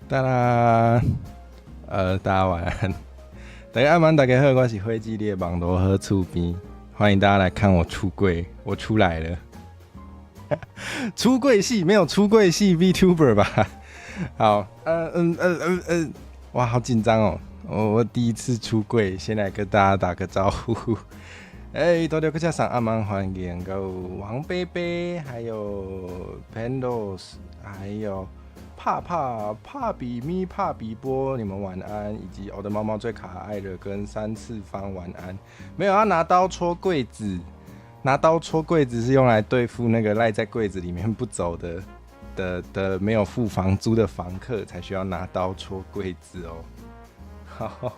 哒啦，大家晚安。大家晚安，大家好，我是灰机列网罗河厝边，欢迎大家来看我出柜，我出来了。出柜系没有出柜系 VTuber 吧？好，哇，好紧张哦！我第一次出柜，先来跟大家打个招呼。多谢各位上阿曼欢迎有王贝贝，还有 Pandos， 还有帕比咪、帕比波，你们晚安，以及我的猫猫最可爱的跟三次方晚安。没有要拿刀戳柜子，拿刀戳柜子是用来对付那个赖在柜子里面不走的没有付房租的房客才需要拿刀戳柜子哦。好，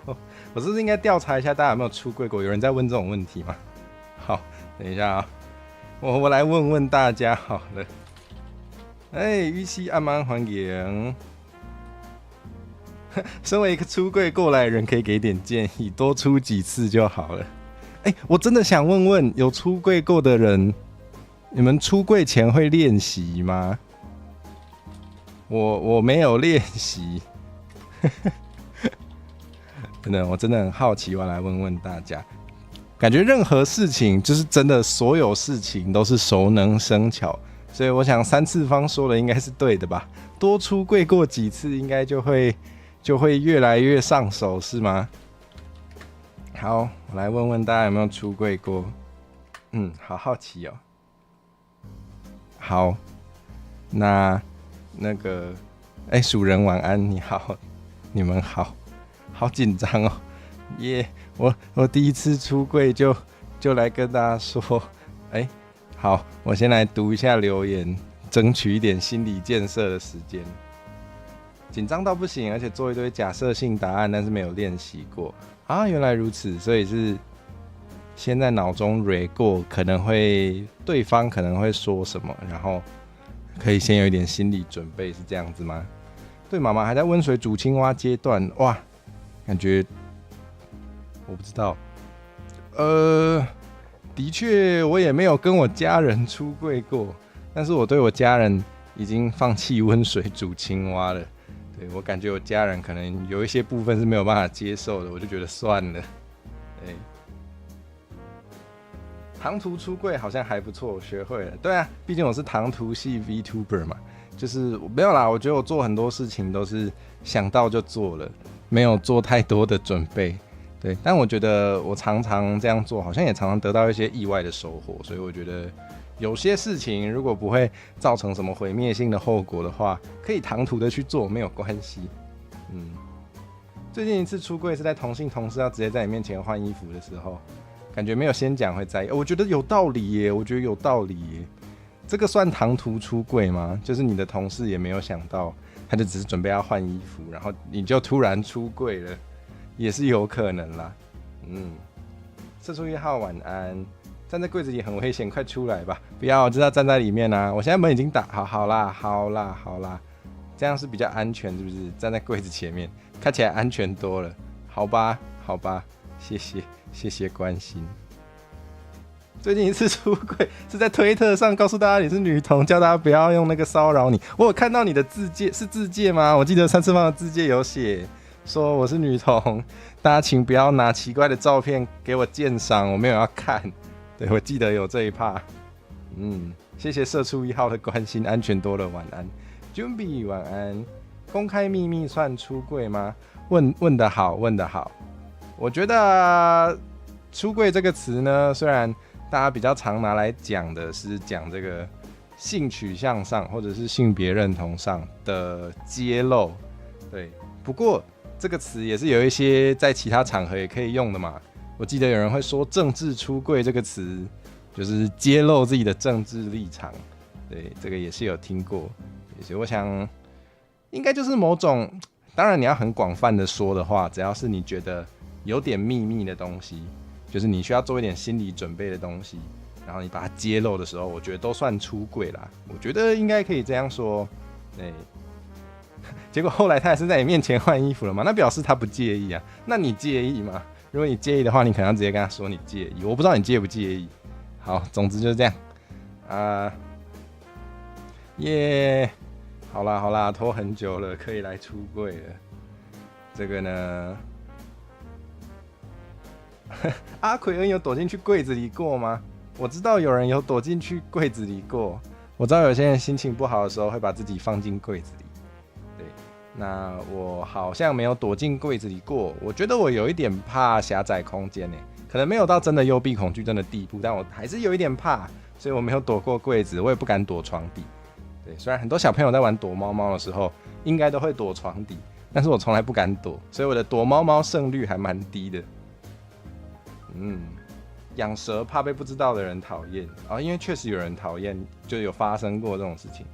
我是不是应该调查一下大家有没有出柜过？有人在问这种问题吗？好，等一下啊，我来问问大家好了。玉溪阿曼欢迎。身为一个出柜过来的人，可以给点建议，多出几次就好了。我真的想问问，有出柜过的人，你们出柜前会练习吗？我没有练习。真的，我真的很好奇，我来问问大家。感觉任何事情，就是真的所有事情都是熟能生巧，所以我想三次方说的应该是对的吧？多出柜过几次，应该就会越来越上手，是吗？好，我来问问大家有没有出柜过？好好奇哦。好，那个，蜀人晚安，你好，你们好，好紧张哦，耶！我第一次出柜就来跟大家说，好，我先来读一下留言，争取一点心理建设的时间。紧张到不行，而且做一堆假设性答案，但是没有练习过啊！原来如此，所以是先在脑中 re 过，对方可能会说什么，然后可以先有一点心理准备，是这样子吗？对，妈妈还在温水煮青蛙阶段，哇，感觉我不知道，的确我也没有跟我家人出柜过，但是我对我家人已经放弃温水煮青蛙了。对，我感觉我家人可能有一些部分是没有办法接受的，我就觉得算了。唐突出柜好像还不错，我学会了。对啊，毕竟我是唐突系 VTuber 嘛，就是没有啦。我觉得我做很多事情都是想到就做了，没有做太多的准备。对，但我觉得我常常这样做，好像也常常得到一些意外的收获。所以我觉得有些事情如果不会造成什么毁灭性的后果的话，可以唐突的去做，没有关系。最近一次出柜是在同性同事要直接在你面前换衣服的时候。感觉没有先讲会在意，我觉得有道理耶，这个算唐突出柜吗？就是你的同事也没有想到，他就只是准备要换衣服，然后你就突然出柜了，也是有可能啦。社畜1号晚安，站在柜子里很危险，快出来吧！不要，我知道站在里面啊。我现在门已经打好啦，这样是比较安全，是不是？站在柜子前面，看起来安全多了。好吧，谢谢关心。最近一次出柜是在推特上告诉大家你是女同，叫大家不要用那个骚扰你。我有看到你的自介，是自介吗？我记得三次方的自介有写说我是女同，大家请不要拿奇怪的照片给我鉴赏，我没有要看。对，我记得有这一趴。谢谢社畜1号的关心，安全多了，晚安。Jumbi 晚安。公开秘密算出柜吗？问得好。我觉得出柜这个词呢，虽然大家比较常拿来讲的是讲这个性取向上或者是性别认同上的揭露，对。不过这个词也是有一些在其他场合也可以用的嘛。我记得有人会说政治出柜这个词，就是揭露自己的政治立场，对，这个也是有听过。所以我想应该就是某种，当然你要很广泛的说的话，只要是你觉得有点秘密的东西，就是你需要做一点心理准备的东西，然后你把它揭露的时候，我觉得都算出柜啦。我觉得应该可以这样说。结果后来他还是在你面前换衣服了嘛？那表示他不介意啊。那你介意吗？如果你介意的话，你可能要直接跟他说你介意。我不知道你介不介意。好，总之就是这样。耶。好啦好啦，拖很久了，可以来出柜了。这个呢，阿奎恩有躲进去柜子里过吗？我知道有人有躲进去柜子里过，我知道有些人心情不好的时候会把自己放进柜子里。对，那我好像没有躲进柜子里过。我觉得我有一点怕狭窄空间耶，可能没有到真的幽闭恐惧症的地步，但我还是有一点怕，所以我没有躲过柜子，我也不敢躲床底。对，虽然很多小朋友在玩躲猫猫的时候，应该都会躲床底，但是我从来不敢躲，所以我的躲猫猫胜率还蛮低的。养蛇怕被不知道的人讨厌啊，因为确实有人讨厌，就有发生过这种事情。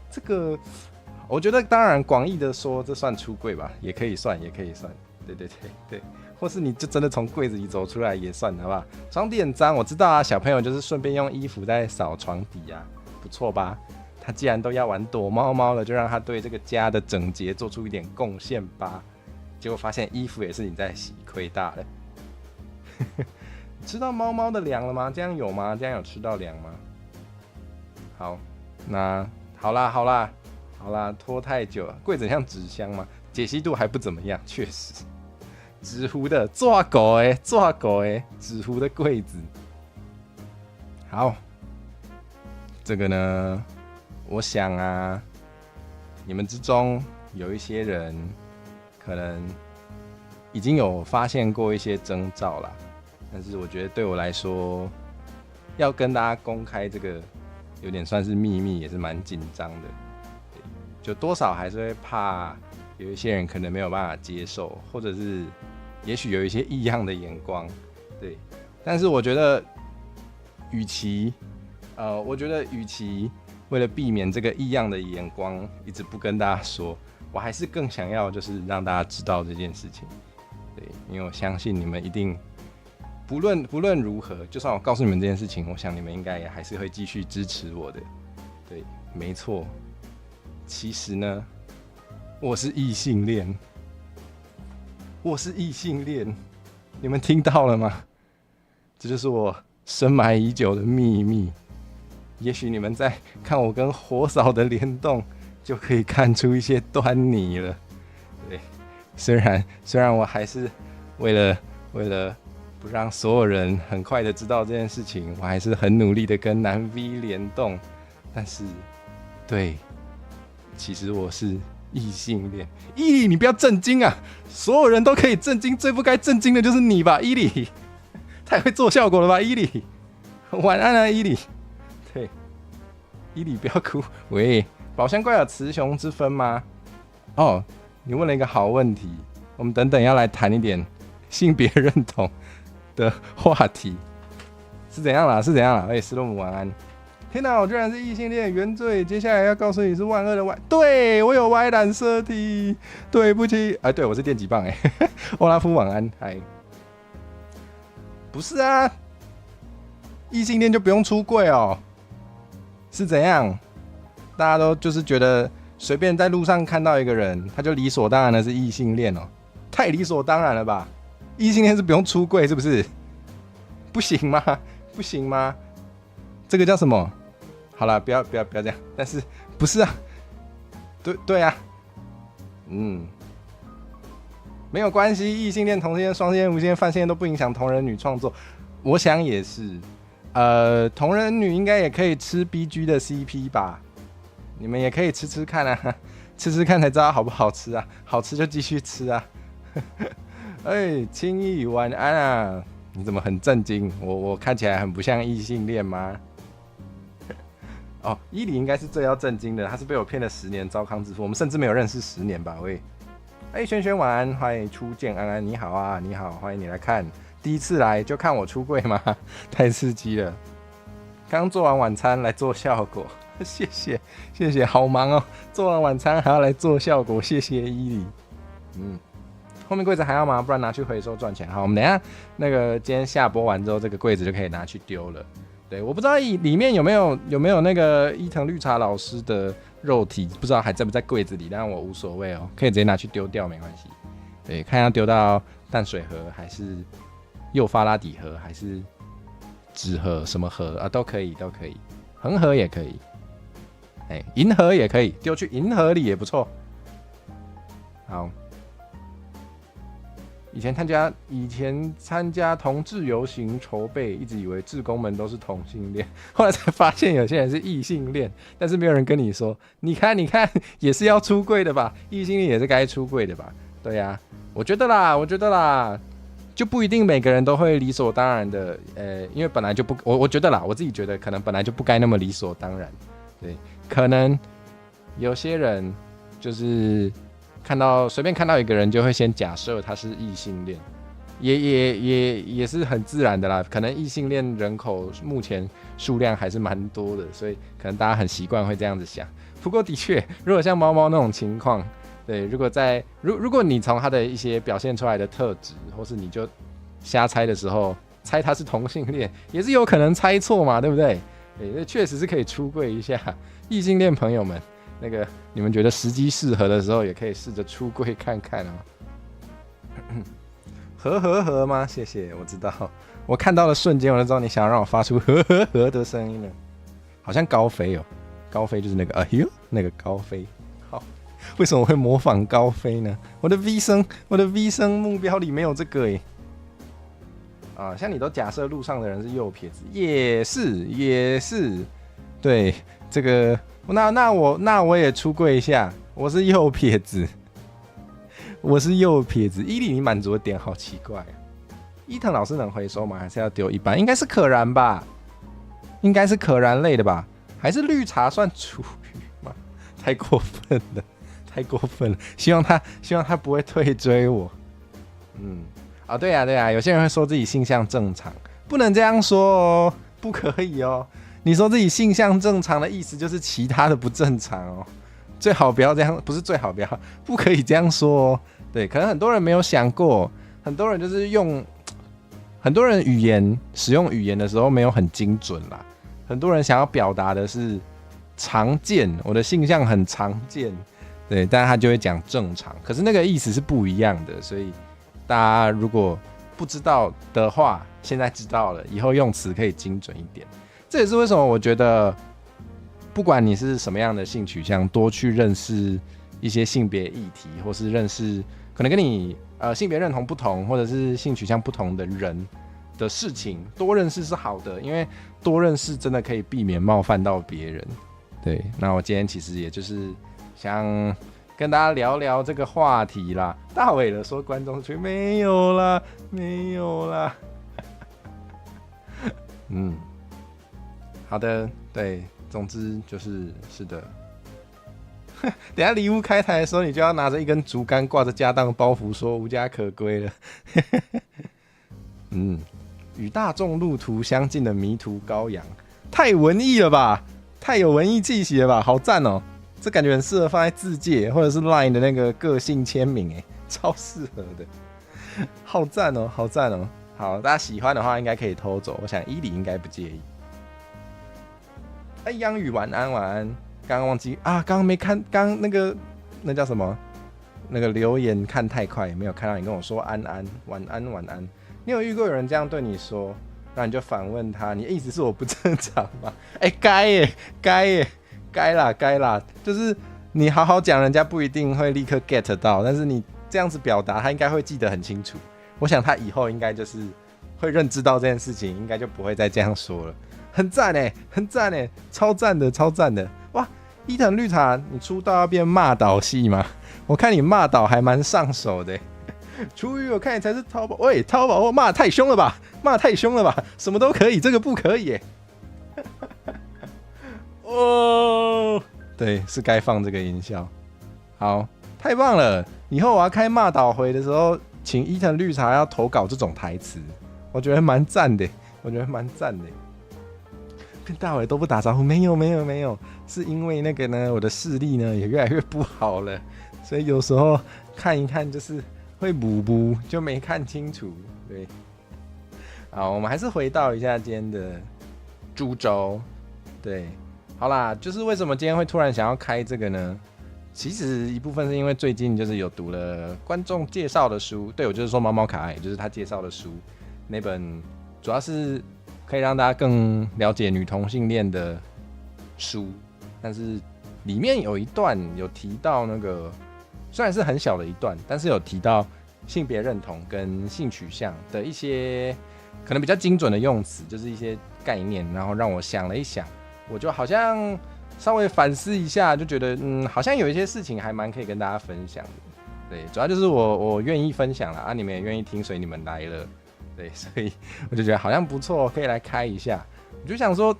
这个我觉得当然广义的说，这算出柜吧，也可以算，也可以算。对，或是你就真的从柜子里走出来也算，好不好？床底很脏，我知道啊，小朋友就是顺便用衣服在扫床底啊，不错吧？他既然都要玩躲猫猫了，就让他对这个家的整洁做出一点贡献吧。结果发现衣服也是你在洗，亏大了。吃到猫猫的粮了吗？这样有吗？这样有吃到粮吗？好，那好啦，拖太久了。柜子像纸箱吗？解析度还不怎么样，确实。纸糊的，抓狗纸糊的柜子。好，这个呢，我想啊，你们之中有一些人可能已经有发现过一些征兆啦。但是我觉得对我来说，要跟大家公开这个，有点算是秘密，也是蛮紧张的。就多少还是会怕有一些人可能没有办法接受，或者是也许有一些异样的眼光，对。但是我觉得，与其为了避免这个异样的眼光一直不跟大家说，我还是更想要就是让大家知道这件事情。对，因为我相信你们一定。不论如何，就算我告诉你们这件事情，我想你们应该也还是会继续支持我的。对，没错。其实呢，我是异性恋，你们听到了吗？这就是我深埋已久的秘密。也许你们在看我跟火嫂的联动，就可以看出一些端倪了。对，虽然我还是为了不让所有人很快的知道这件事情，我还是很努力的跟男 V 联动。但是，对，其实我是异性恋。伊里，你不要震惊啊！所有人都可以震惊，最不该震惊的就是你吧，伊里。太会做效果了吧，伊里。晚安啊，伊里。对，伊里不要哭。喂，宝箱怪有雌雄之分吗？哦，你问了一个好问题。我们等等要来谈一点性别认同的话题。是怎样啦？斯洛姆晚安。天哪，我居然是异性恋，原罪。接下来要告诉你是万恶的 Y， 对我有 Y 染色体，对不起。对我是电击棒欧拉夫晚安，嗨。不是啊，异性恋就不用出柜哦？是怎样？大家都就是觉得随便在路上看到一个人，他就理所当然的是异性恋哦？太理所当然了吧？异性恋是不用出柜是不是？不行吗？不行吗？这个叫什么？好啦，不要这样。但是不是啊？对啊，没有关系，异性恋、同性恋、双性恋、无性恋、泛性恋都不影响同人女创作。我想也是，同人女应该也可以吃 BG 的 CP 吧？你们也可以吃吃看啊，吃吃看才知道好不好吃啊，好吃就继续吃啊。轻易晚安啊！你怎么很震惊？我看起来很不像异性恋吗？伊里应该是最要震惊的，他是被我骗了10年，糟糠之夫。我们甚至没有认识10年吧？喂，轩晚安，欢迎初见安安，你好啊，你好，欢迎你来看。第一次来就看我出柜吗？太刺激了！刚做完晚餐来做效果，谢谢，好忙哦，做完晚餐还要来做效果，谢谢伊里。后面柜子还要吗？不然拿去回收赚钱。好，我们等一下那个今天下播完之后，这个柜子就可以拿去丢了。对，我不知道里面有没有那个伊藤绿茶老师的肉体，不知道还在不在柜子里，但我无所谓哦，可以直接拿去丢掉，没关系。对，看要丢到淡水河还是幼发拉底河还是纸河什么河啊，都可以，恒河也可以。银河也可以丢去银河里也不错。好，以前参加同志游行筹备，一直以为志工们都是同性恋，后来才发现有些人是异性恋，但是没有人跟你说，你看也是要出柜的吧，异性恋也是该出柜的吧？对呀，我觉得啦，就不一定每个人都会理所当然的，因为本来就不，我觉得啦，我自己觉得可能本来就不该那么理所当然，对，可能有些人就是随便看到一个人就会先假设他是异性恋，也是很自然的啦。可能异性恋人口目前数量还是蛮多的，所以可能大家很习惯会这样子想。不过的确，如果像猫猫那种情况，对，如果你从他的一些表现出来的特质，或是你就瞎猜的时候猜他是同性恋，也是有可能猜错嘛，对不对？对，确实是可以出柜一下，异性恋朋友们。那个，你们觉得时机适合的时候，也可以试着出柜看看哦。呵吗？谢谢，我知道，我看到的瞬间，我就知道你想要让我发出呵的声音了，好像高飞哦，高飞就是那个那个高飞。好，为什么我会模仿高飞呢？我的 V 声目标里没有这个耶。啊，像你都假设路上的人是右撇子，也是，对这个。那我也出柜一下，我是右撇子，伊利，你满足的点好奇怪啊。伊藤老师能回收吗？还是要丢一般？应该是可燃吧，应该是可燃类的吧？还是绿茶算厨余吗？太过分了，希望他不会退追我。对啊，有些人会说自己性向正常，不能这样说哦，不可以哦。你说自己性向正常的意思就是其他的不正常哦，最好不要这样，不是最好不可以这样说哦。对，可能很多人没有想过，很多人就是很多人使用语言的时候没有很精准啦，很多人想要表达的是常见，我的性向很常见，对，但是他就会讲正常，可是那个意思是不一样的，所以大家如果不知道的话，现在知道了，以后用词可以精准一点。这也是为什么我觉得，不管你是什么样的性取向，多去认识一些性别议题，或是认识可能跟你性别认同不同，或者是性取向不同的人的事情，多认识是好的，因为多认识真的可以避免冒犯到别人。对，那我今天其实也就是想跟大家聊聊这个话题啦。大伟了说观众区没有啦。好的，对，总之是的。等一下礼物开台的时候，你就要拿着一根竹竿，挂着家当包袱，说无家可归了。与大众路途相近的迷途羔羊，太文艺了吧，太有文艺气息了吧，好赞哦！这感觉很适合放在自介或者是 LINE 的那个个性签名，超适合的，好赞哦！好，大家喜欢的话应该可以偷走，我想伊里应该不介意。央宇晚安，刚刚忘记啊，刚刚没看，那叫什么？那个留言看太快，没有看到你跟我说安安，晚安。你有遇过有人这样对你说，然后你就反问他，你意思是我不正常吗？该啦，就是你好好讲，人家不一定会立刻 get 到，但是你这样子表达，他应该会记得很清楚。我想他以后应该就是会认知到这件事情，应该就不会再这样说了。很赞超赞的！哇，伊藤绿茶，你出道要变骂导系吗？我看你骂导还蛮上手的。厨余我看你才是淘宝，喂，淘宝骂太凶了吧？什么都可以，这个不可以耶。哦，对，是该放这个音效。好，太棒了！以后我要开骂导回的时候，请伊藤绿茶要投稿这种台词，我觉得蛮赞的。跟大伟都不打招呼，没有，是因为那个呢，我的视力呢也越来越不好了，所以有时候看一看就是会补就没看清楚。对，好，我们还是回到一下今天的主轴。对，好啦，就是为什么今天会突然想要开这个呢？其实一部分是因为最近就是有读了观众介绍的书，对，我就是说猫猫卡爱，就是他介绍的书，那本主要是可以让大家更了解女同性恋的书，但是里面有一段有提到那个，虽然是很小的一段，但是有提到性别认同跟性取向的一些可能比较精准的用词，就是一些概念，然后让我想了一想，我就好像稍微反思一下，就觉得好像有一些事情还蛮可以跟大家分享的。对，主要就是我愿意分享啦，啊，你们也愿意听，所以你们来了。对，所以我就觉得好像不错，可以来开一下。我就想说，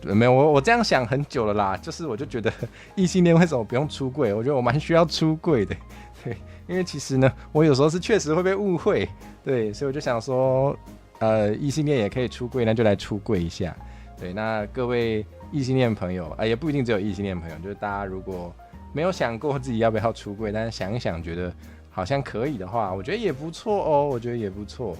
没有我这样想很久了啦，就是我就觉得异性恋为什么不用出柜？我觉得我蛮需要出柜的。对，因为其实呢，我有时候是确实会被误会。对，所以我就想说，异性恋也可以出柜，那就来出柜一下。对，那各位异性恋朋友也不一定只有异性恋朋友，就是大家如果没有想过自己要不要出柜，但是想一想觉得好像可以的话，我觉得也不错哦，我觉得也不错。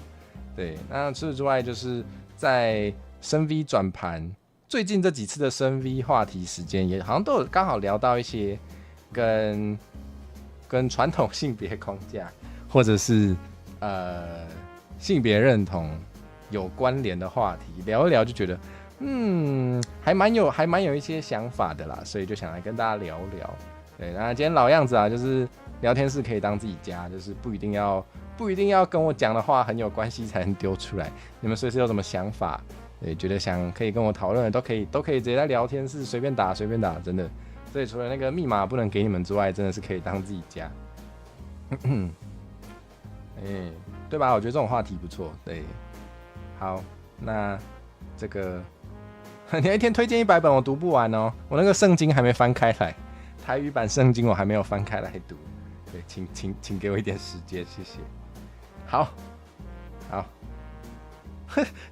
对，那除此之外，就是在深 V 转盘，最近这几次的深 V 话题时间，也好像都有刚好聊到一些跟传统性别框架或者是性别认同有关联的话题，聊一聊就觉得还蛮有一些想法的啦，所以就想来跟大家聊聊。对，那今天老样子啊，就是聊天室可以当自己家，就是不一定要跟我讲的话很有关系才能丢出来。你们随时有什么想法，对，觉得可以跟我讨论的，都可以直接在聊天室随便打，真的。所以除了那个密码不能给你们之外，真的是可以当自己家。对吧？我觉得这种话题不错。对，好，那这个你一天推荐100本，我读不完哦。我那个圣经还没翻开来。台语版圣经我还没有翻开来读，对，请给我一点时间，谢谢。好，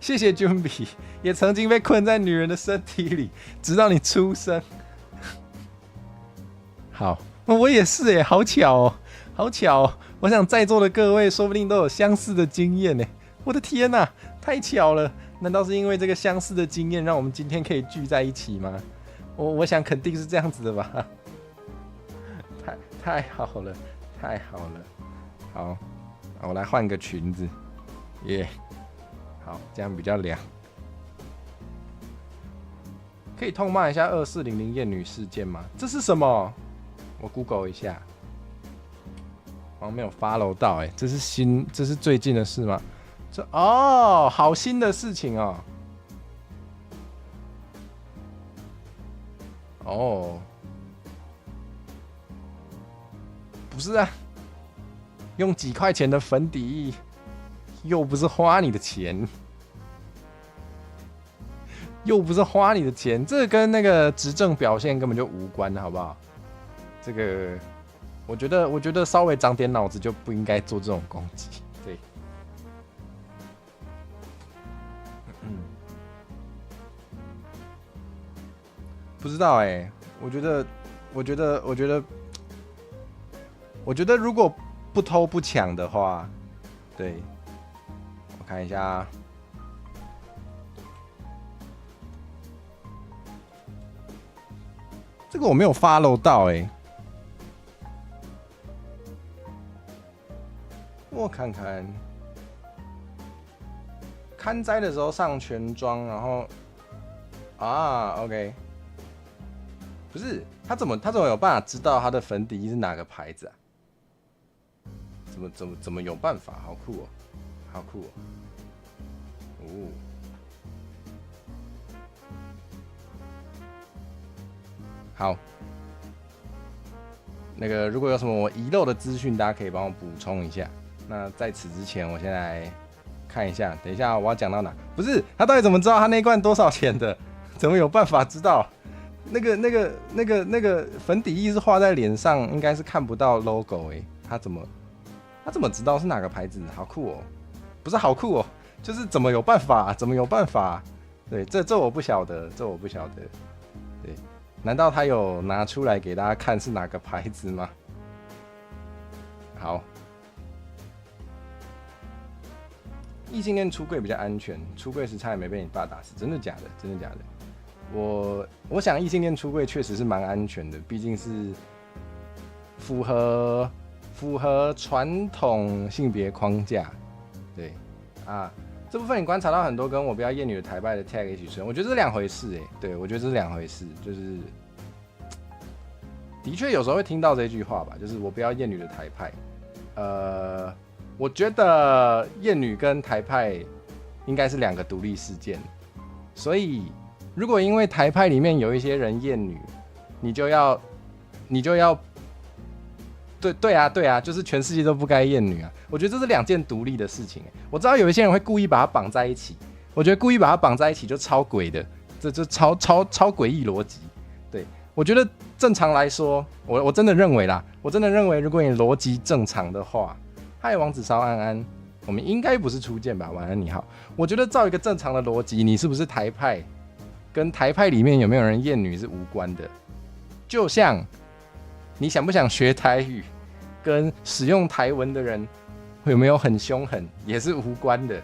谢谢 Junbi， 也曾经被困在女人的身体里，直到你出生。好，我也是耶，好巧哦，好巧哦。我想在座的各位说不定都有相似的经验耶，我的天哪，太巧了！难道是因为这个相似的经验，让我们今天可以聚在一起吗？我想肯定是这样子的吧。太好了，太好了。好，我来换个裙子，耶、好，这样比较凉。可以痛骂一下2400艳女事件吗？这是什么？我 Google 一下。好像没有 follow 到这是最近的事吗？好新的事情哦。不是啊，用几块钱的粉底又不是花你的钱，这跟那个执政表现根本就无关，好不好？这个，我觉得稍微长点脑子就不应该做这种攻击，对。不知道我觉得如果不偷不抢的话，对，我看一下，这个我没有 follow 到我看看，看灾的时候上全妆，然后OK， 不是他怎么有办法知道他的粉底液是哪个牌子啊？怎么有办法？好酷哦！好，那个如果有什么我遗漏的资讯，大家可以帮我补充一下。那在此之前，我先来看一下，等一下我要讲到哪？不是他到底怎么知道他那一罐多少钱的？怎么有办法知道？那个粉底液是画在脸上，应该是看不到 logo 他怎么知道是哪个牌子？好酷哦！不是好酷哦，就是怎么有办法？对，这我不晓得，对，难道他有拿出来给大家看是哪个牌子吗？好，异性恋出柜比较安全，出柜时差点没被你爸打死，真的假的？我想异性恋出柜确实是蛮安全的，毕竟是符合传统性别框架，对这部分你观察到很多跟我不要厌女的台拜的 tag 一起出现，我觉得这是两回事对，我觉得这是两回事，就是的确有时候会听到这句话吧，就是我不要厌女的台派。我觉得厌女跟台派应该是两个独立事件，所以如果因为台派里面有一些人厌女，你就要，对啊，就是全世界都不该厌女啊。我觉得这是两件独立的事情。我知道有一些人会故意把它绑在一起，我觉得故意把它绑在一起就超诡的，这就超诡异逻辑。对，我觉得正常来说，我真的认为啦，如果你逻辑正常的话，嗨，王子烧安安，我们应该不是初见吧？晚安，你好。我觉得照一个正常的逻辑，你是不是台派，跟台派里面有没有人厌女是无关的。就像你想不想学台语，跟使用台文的人有没有很凶狠，也是无关的。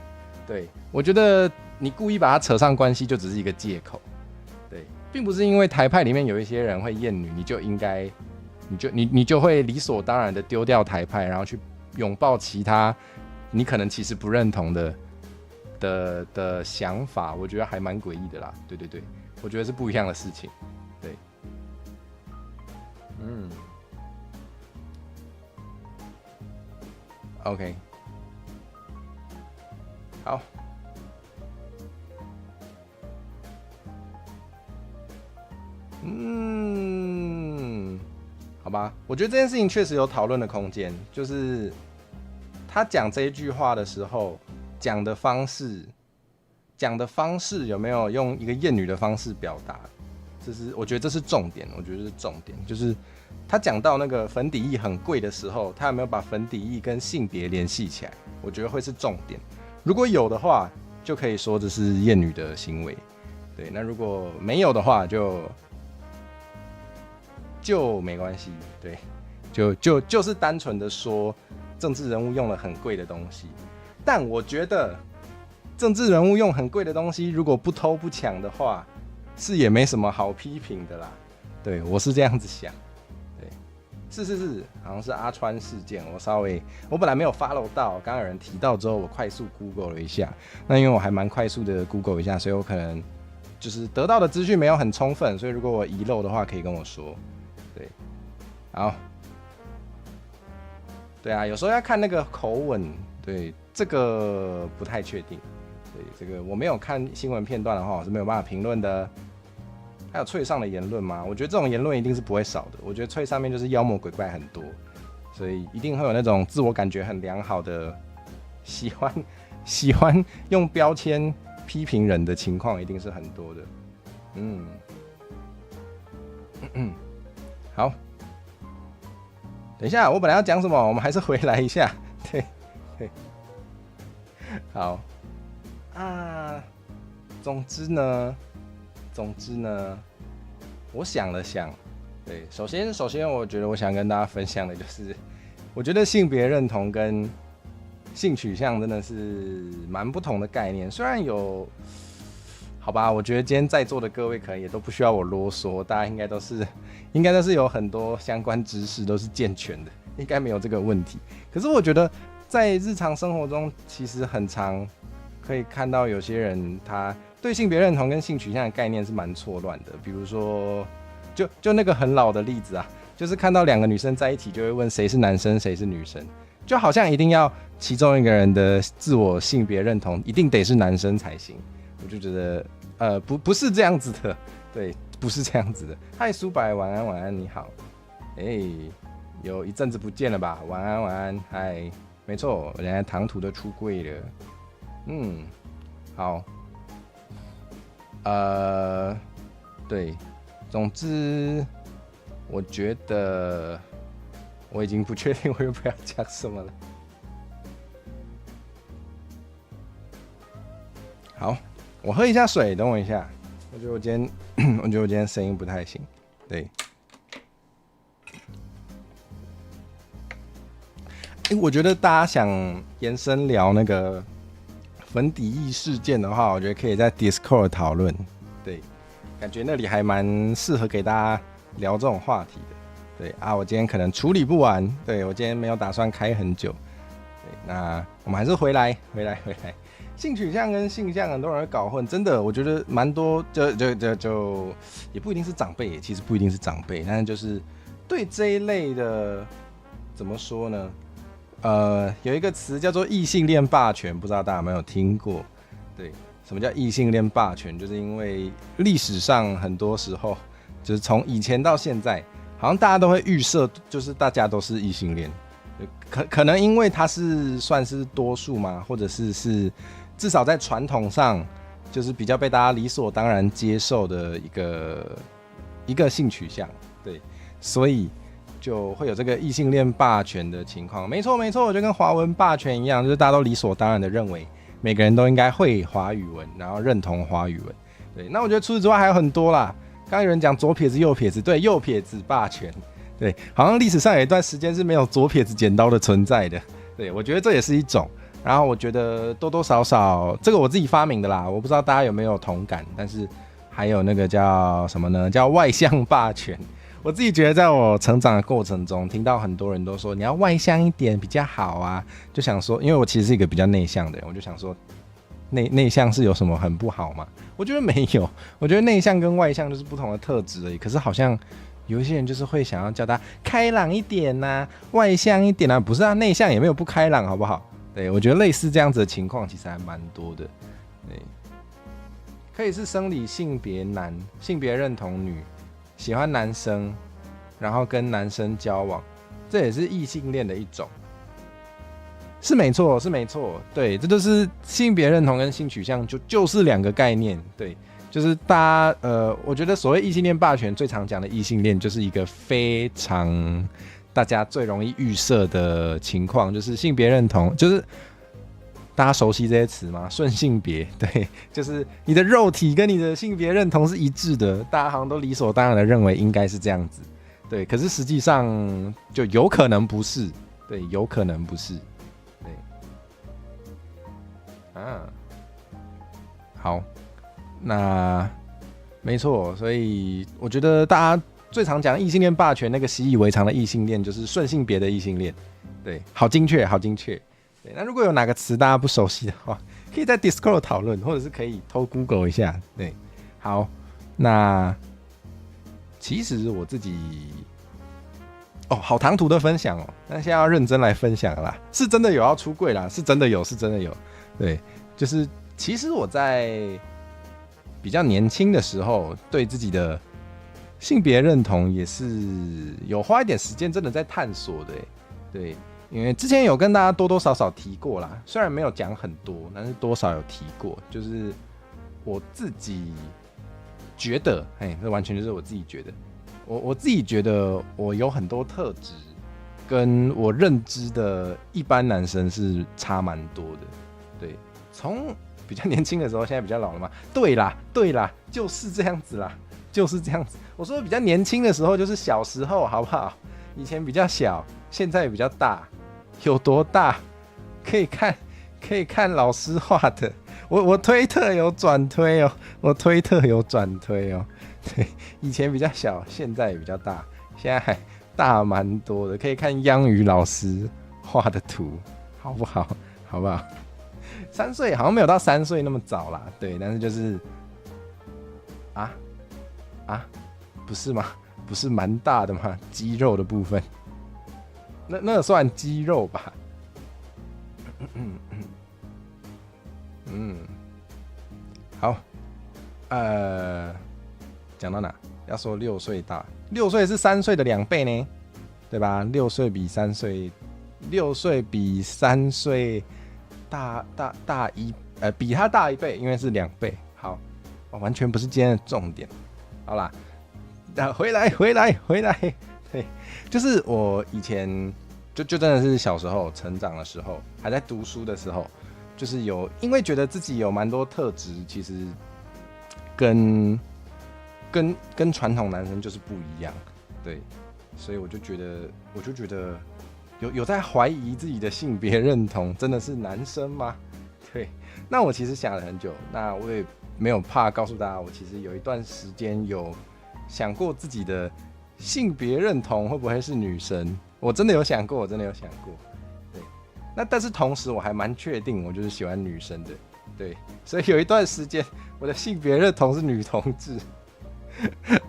对，我觉得你故意把它扯上关系，就只是一个借口。对，并不是因为台派里面有一些人会厌女，你就应该，你就会理所当然的丢掉台派，然后去拥抱其他你可能其实不认同的想法。我觉得还蛮诡异的啦。对，我觉得是不一样的事情。对，OK， 好，好吧，我觉得这件事情确实有讨论的空间，就是他讲这一句话的时候，讲的方式有没有用一个厌女的方式表达，我觉得这是重点，就是他讲到那个粉底液很贵的时候，他有没有把粉底液跟性别联系起来，我觉得会是重点。如果有的话，就可以说这是厌女的行为。对，那如果没有的话，就没关系。对，就是单纯的说政治人物用了很贵的东西。但我觉得政治人物用很贵的东西，如果不偷不抢的话，是也没什么好批评的啦。对，我是这样子想。对，是，好像是阿川事件。我本来没有 follow 到，刚刚有人提到之后，我快速 Google 了一下。那因为我还蛮快速的 Google 一下，所以我可能就是得到的资讯没有很充分，所以如果我遗漏的话，可以跟我说。对，好，对啊，有时候要看那个口吻，对，这个不太确定。对，这个我没有看新闻片段的话，我是没有办法评论的。还有脆上的言论吗？我觉得这种言论一定是不会少的。我觉得脆上面就是妖魔鬼怪很多，所以一定会有那种自我感觉很良好的，喜欢用标签批评人的情况，一定是很多的。好，等一下，我本来要讲什么，我们还是回来一下。对，好啊。总之呢，我想了想，对，首先，我觉得我想跟大家分享的就是，我觉得性别认同跟性取向真的是蛮不同的概念。虽然有，好吧，我觉得今天在座的各位可能也都不需要我啰嗦，大家应该都是有很多相关知识都是健全的，应该没有这个问题。可是我觉得在日常生活中，其实很常可以看到有些人他对性别认同跟性取向的概念是蛮错乱的。比如说，就那个很老的例子啊，就是看到两个女生在一起，就会问谁是男生谁是女生，就好像一定要其中一个人的自我性别认同一定得是男生才行。我就觉得，不是这样子的，对，不是这样子的。嗨，苏白，晚安，你好。有一阵子不见了吧？晚安，嗨，没错，我现在唐突的出柜了。好。对，总之，我觉得我已经不确定我又不要讲什么了。好，我喝一下水，等我一下。我觉得我今天声音不太行。对，我觉得大家想延伸聊那个粉底液事件的话，我觉得可以在 Discord 讨论。对，感觉那里还蛮适合给大家聊这种话题的。对啊，我今天可能处理不完，对，我今天没有打算开很久。对，那我们还是回来。性取向跟性向很多人会搞混，真的，我觉得蛮多，就也不一定是长辈，其实不一定是长辈，但是就是对这一类的怎么说呢？有一个词叫做异性恋霸权，不知道大家有没有听过？对，什么叫异性恋霸权？就是因为历史上很多时候，就是从以前到现在，好像大家都会预设，就是大家都是异性恋。可能因为它是算是多数嘛，或者是至少在传统上，就是比较被大家理所当然接受的一个性取向，对，所以就会有这个异性恋霸权的情况。没错，就跟华文霸权一样，就是大家都理所当然的认为每个人都应该会华语文，然后认同华语文。对，那我觉得除此之外还有很多啦。刚刚有人讲左撇子、右撇子，对，右撇子霸权。对，好像历史上有一段时间是没有左撇子剪刀的存在的。对，我觉得这也是一种。然后我觉得多多少少，这个我自己发明的啦，我不知道大家有没有同感。但是还有那个叫什么呢？叫外向霸权。我自己觉得，在我成长的过程中，听到很多人都说你要外向一点比较好啊，就想说，因为我其实是一个比较内向的人，我就想说，内向是有什么很不好吗？我觉得没有，我觉得内向跟外向就是不同的特质而已。可是好像有一些人就是会想要叫他开朗一点啊，外向一点啊，不是啊，内向也没有不开朗，好不好？对，我觉得类似这样子的情况其实还蛮多的。对，可以是生理性别男，性别认同女，喜欢男生，然后跟男生交往，这也是异性恋的一种。是没错，是没错，对，这就是性别认同跟性取向就是两个概念，对。就是大家我觉得所谓异性恋霸权最常讲的异性恋，就是一个非常大家最容易预设的情况，就是性别认同，就是大家熟悉这些词吗？顺性别，对，就是你的肉体跟你的性别认同是一致的，大家好像都理所当然的认为应该是这样子，对，可是实际上就有可能不是，对，有可能不是，对，啊，好。那没错，所以我觉得大家最常讲异性恋霸权，那个习以为常的异性恋就是顺性别的异性恋，对，好精确，好精确。对，那如果有哪个词大家不熟悉的话，可以在 Discord 讨论，或者是可以偷 Google 一下。对，好，那其实我自己好唐突的分享哦，那现在要认真来分享啦，是真的有要出柜啦，是真的有，是真的有。对，就是其实我在比较年轻的时候，对自己的性别认同也是有花一点时间真的在探索的，对，因为之前有跟大家多多少少提过啦，虽然没有讲很多，但是多少有提过，就是我自己觉得，这完全就是我自己觉得，我自己觉得我有很多特质，跟我认知的一般男生是差蛮多的，对，从比较年轻的时候，现在比较老了嘛？对啦，就是这样子啦，就是这样子。我说比较年轻的时候，就是小时候，好不好？以前比较小，现在比较大，有多大？可以看老师画的。我推特有转推哦，对，以前比较小，现在也比较大，现在还大蛮多的，可以看央宇老师画的图，好不好？好不好？3岁好像没有到3岁那么早啦，对，但是就是不是吗？不是蛮大的吗？肌肉的部分，那算肌肉吧？好，讲到哪？要说6岁大，6岁是3岁的2倍呢，对吧？6岁比3岁大比他大1倍，因为是2倍。好，完全不是今天的重点。好啦，回来，对，就是我以前就真的是小时候成长的时候，还在读书的时候，就是因为觉得自己有蛮多特质，其实跟传统男生就是不一样，对，所以我就觉得有在怀疑自己的性别认同，真的是男生吗？对，那我其实想了很久，那我也没有怕告诉大家，我其实有一段时间有想过自己的性别认同会不会是女生，我真的有想过，对，那但是同时我还蛮确定我就是喜欢女生的，对，所以有一段时间我的性别认同是女同志，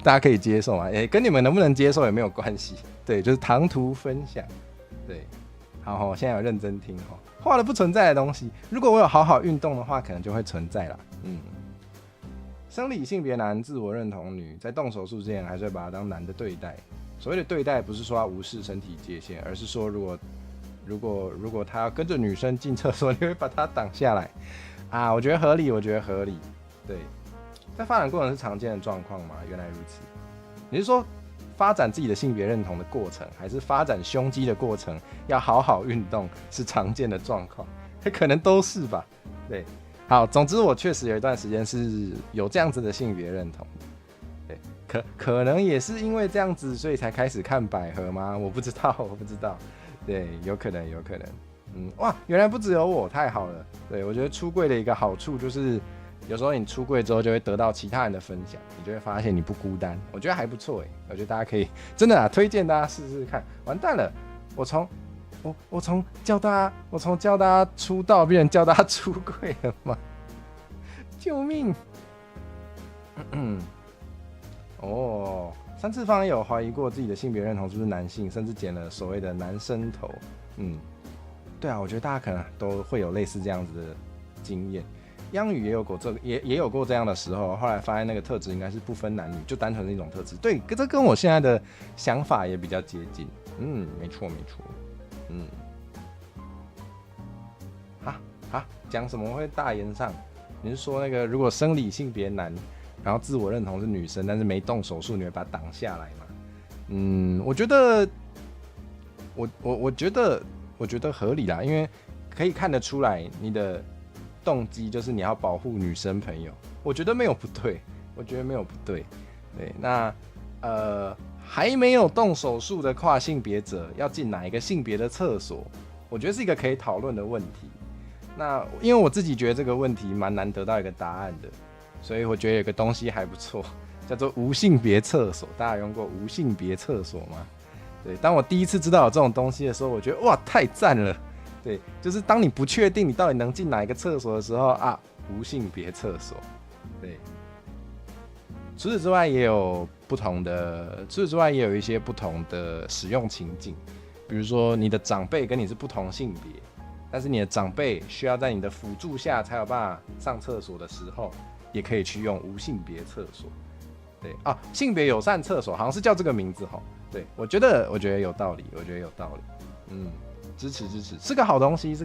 大家可以接受嘛？跟你们能不能接受也没有关系。对，就是唐突分享。对，好，现在有认真听哈。画了不存在的东西，如果我有好好运动的话，可能就会存在啦。生理性别男，自我认同女，在动手术之前还是会把他当男的对待。所谓的对待，不是说要无视身体界限，而是说如果他要跟着女生进厕所，你会把他挡下来啊？我觉得合理，对，在发展过程是常见的状况吗？原来如此。你是说发展自己的性别认同的过程，还是发展胸肌的过程要好好运动是常见的状况？可能都是吧。对，好，总之我确实有一段时间是有这样子的性别认同。对，可能也是因为这样子，所以才开始看百合吗？我不知道。对，有可能。哇，原来不只有我，太好了。对，我觉得出柜的一个好处就是，有时候你出柜之后就会得到其他人的分享，你就会发现你不孤单。我觉得还不错我觉得大家可以真的推荐大家试试看。完蛋了，我从教大家出道，变成教大家出柜了吗？救命！三次方也有怀疑过自己的性别认同是不是男性，甚至剪了所谓的男生头。对啊，我觉得大家可能都会有类似这样子的经验。央语也有过这样的时候，后来发现那个特质应该是不分男女，就单纯是一种特质。对，这跟我现在的想法也比较接近。没错。讲什么会大言上？你是说那个如果生理性别男，然后自我认同是女生，但是没动手术，你会把它挡下来吗？我觉得，我觉得合理啦，因为可以看得出来你的动机就是你要保护女生朋友，我觉得没有不对。对，那还没有动手术的跨性别者要进哪一个性别的厕所，我觉得是一个可以讨论的问题。那因为我自己觉得这个问题蛮难得到一个答案的，所以我觉得有个东西还不错，叫做无性别厕所。大家有用过无性别厕所吗？对，当我第一次知道有这种东西的时候，我觉得哇，太赞了。对，就是当你不确定你到底能进哪一个厕所的时候啊，无性别厕所。对，除此之外也有一些不同的使用情境，比如说你的长辈跟你是不同性别，但是你的长辈需要在你的辅助下才有办法上厕所的时候，也可以去用无性别厕所。对啊，性别友善厕所好像是叫这个名字齁。对，我觉得有道理，支持，是个好东西。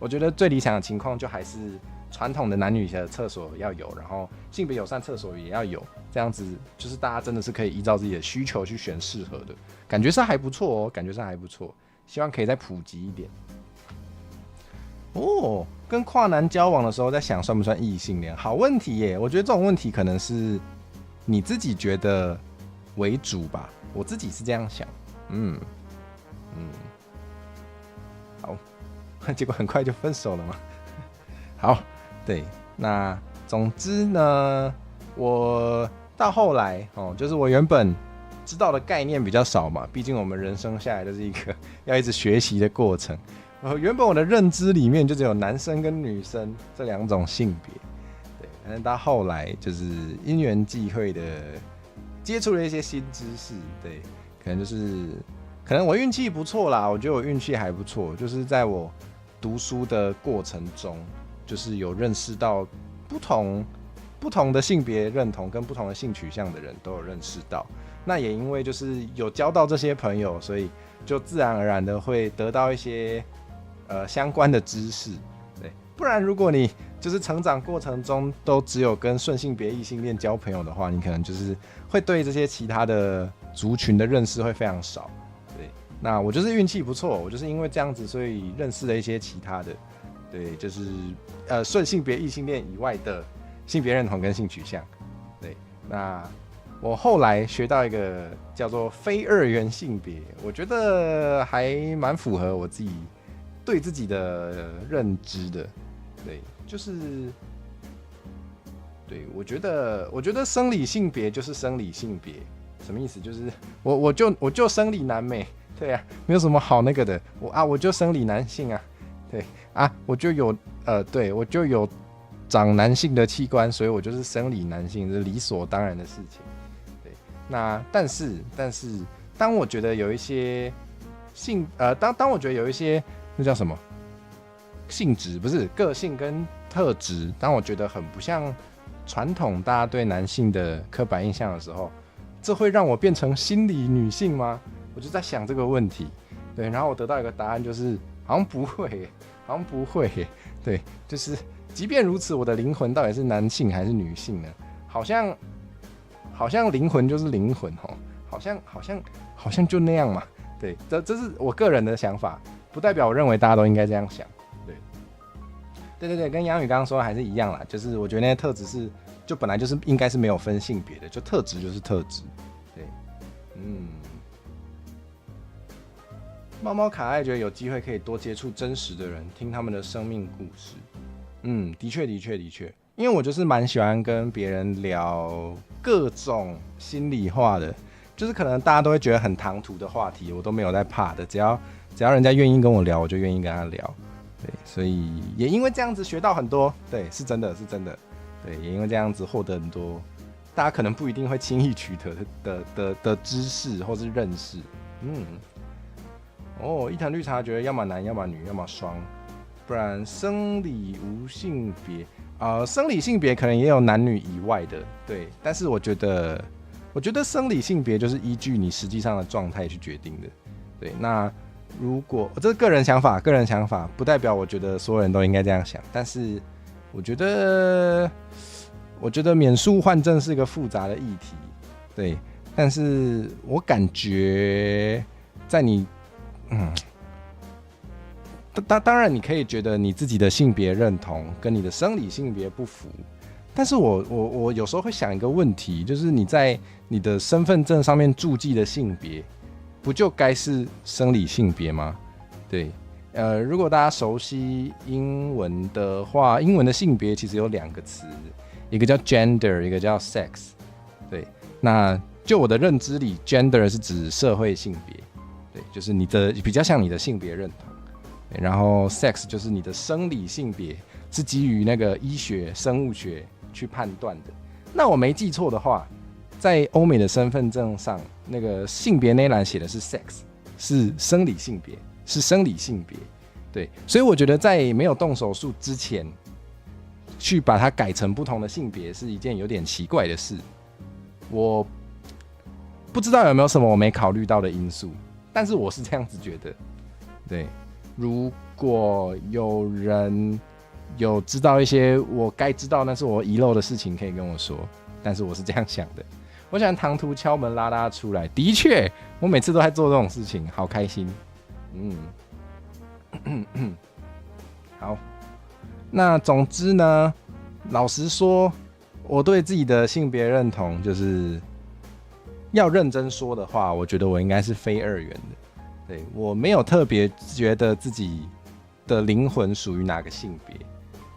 我觉得最理想的情况就还是传统的男女的厕所要有，然后性别友善厕所也要有，这样子就是大家真的是可以依照自己的需求去选适合的，感觉上还不错。希望可以再普及一点。跟跨男交往的时候在想算不算异性恋？好问题耶，我觉得这种问题可能是你自己觉得为主吧，我自己是这样想。好，结果很快就分手了嘛。好，对，那总之呢，我到后来就是我原本知道的概念比较少嘛，毕竟我们人生下来就是一个要一直学习的过程。原本我的认知里面就只有男生跟女生这两种性别，对，但是到后来就是因缘际会的接触了一些新知识，对，可能我运气不错啦，我觉得我运气还不错，就是在我读书的过程中，就是有认识到不同的性别认同跟不同的性取向的人都有认识到，那也因为就是有交到这些朋友，所以就自然而然的会得到一些相关的知识，对，不然如果你就是成长过程中都只有跟顺性别异性恋交朋友的话，你可能就是会对这些其他的族群的认识会非常少。对，那我就是运气不错，我就是因为这样子，所以认识了一些其他的，对，就是顺性别异性恋以外的性别认同跟性取向。对，那我后来学到一个叫做非二元性别，我觉得还蛮符合我自己对自己的认知的。对，就是对，我觉得生理性别就是生理性别，什么意思？就是我就生理男美，对啊，没有什么好那个的。我就生理男性啊，对啊，我就有对我就有长男性的器官，所以我就是生理男性，这是理所当然的事情。对，那但是，当我觉得有一些当我觉得有一些那叫什么性质，不是个性跟特质，当我觉得很不像传统大家对男性的刻板印象的时候，这会让我变成心理女性吗？我就在想这个问题。对，然后我得到一个答案，就是好像不会耶，好像不会耶。对，就是即便如此，我的灵魂到底是男性还是女性呢？好像灵魂就是灵魂哦，好像就那样嘛。对，这是我个人的想法，不代表我认为大家都应该这样想。对，跟杨宇刚刚说的还是一样啦，就是我觉得那些特质就本来就是应该是没有分性别的，就特质就是特质。对，猫猫卡爱觉得有机会可以多接触真实的人，听他们的生命故事。的确，因为我就是蛮喜欢跟别人聊各种心里话的，就是可能大家都会觉得很唐突的话题，我都没有在怕的，只要人家愿意跟我聊，我就愿意跟他聊。对，所以也因为这样子学到很多，对，是真的，对，也因为这样子获得很多大家可能不一定会轻易取得的知识或是认识。一坛绿茶觉得要么男要么女要么双，不然生理无性别。生理性别可能也有男女以外的，对，但是我觉得生理性别就是依据你实际上的状态去决定的。对，那如果这是个人想法，不代表我觉得所有人都应该这样想，但是我觉得免术换证是一个复杂的议题，对，但是我感觉在你当然你可以觉得你自己的性别认同跟你的生理性别不符，但是我有时候会想一个问题，就是你在你的身份证上面注记的性别，不就该是生理性别吗？对，如果大家熟悉英文的话，英文的性别其实有2个词，一个叫 gender， 一个叫 sex。对，那就我的认知里 ，gender 是指社会性别，对，就是你的比较像你的性别认同。然后 sex 就是你的生理性别，是基于那个医学生物学去判断的。那我没记错的话，在欧美的身份证上，那个性别那栏写的是 sex， 是生理性别，是生理性别。对，所以我觉得在没有动手术之前，去把它改成不同的性别是一件有点奇怪的事。我不知道有没有什么我没考虑到的因素，但是我是这样子觉得。对。如果有人有知道一些我该知道但是我遗漏的事情，可以跟我说，但是我是这样想的。我想唐突敲门拉大家出来，的确我每次都在做这种事情，好开心。好，那总之呢，老实说，我对自己的性别认同，就是要认真说的话，我觉得我应该是非二元的。对，我没有特别觉得自己的灵魂属于哪个性别，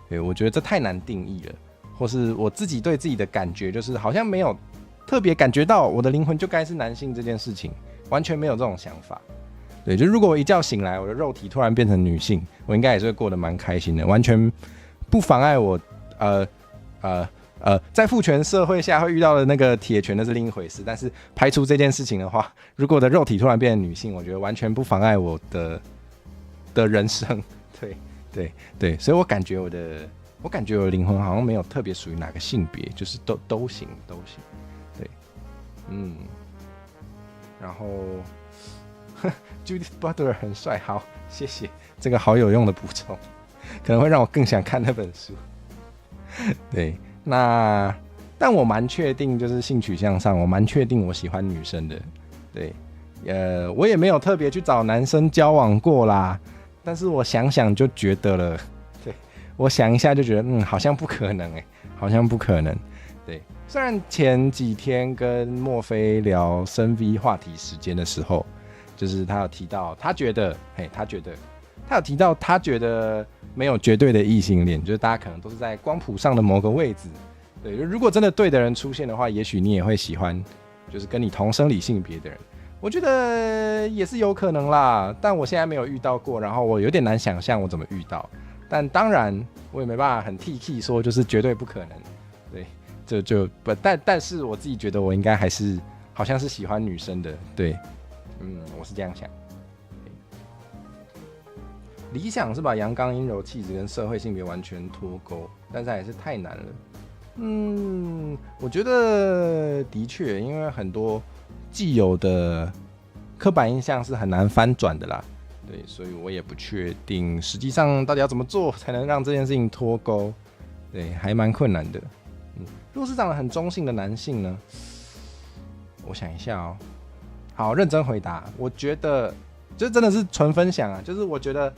对，我觉得这太难定义了，或是我自己对自己的感觉就是好像没有特别感觉到我的灵魂就该是男性这件事情，完全没有这种想法。对，就如果我一觉醒来，我的肉体突然变成女性，我应该也是会过得蛮开心的，完全不妨碍我在父权社会下会遇到的那个铁拳，那是另一回事。但是排除这件事情的话，如果我的肉体突然变成女性，我觉得完全不妨碍我的人生。对，所以我感觉我的灵魂好像没有特别属于哪个性别，就是都行。对，然后Judith Butler 很帅，好，谢谢，这个好有用的补充，可能会让我更想看那本书。对。但我蛮确定，就是性取向上，我蛮确定我喜欢女生的。对，我也没有特别去找男生交往过啦，但是我想想就觉得了，对，我想一下就觉得，好像不可能好像不可能。对，虽然前几天跟墨菲聊深 V 话题时间的时候，就是他有提到，他有提到他觉得没有绝对的异性恋，就是大家可能都是在光谱上的某个位置。对，如果真的对的人出现的话，也许你也会喜欢，就是跟你同生理性别的人。我觉得也是有可能啦，但我现在没有遇到过，然后我有点难想象我怎么遇到。但当然我也没办法很 T 说就是绝对不可能，对，但是我自己觉得我应该还是好像是喜欢女生的，对，我是这样想。理想是把阳刚阴柔气质跟社会性别完全脱钩，但是还是太难了。我觉得的确，因为很多既有的刻板印象是很难翻转的啦，对，所以我也不确定实际上到底要怎么做才能让这件事情脱钩，对，还蛮困难的。如果是长得很中性的男性呢？我想一下哦，好，认真回答，我觉得就真的是纯分享啊，就是我觉得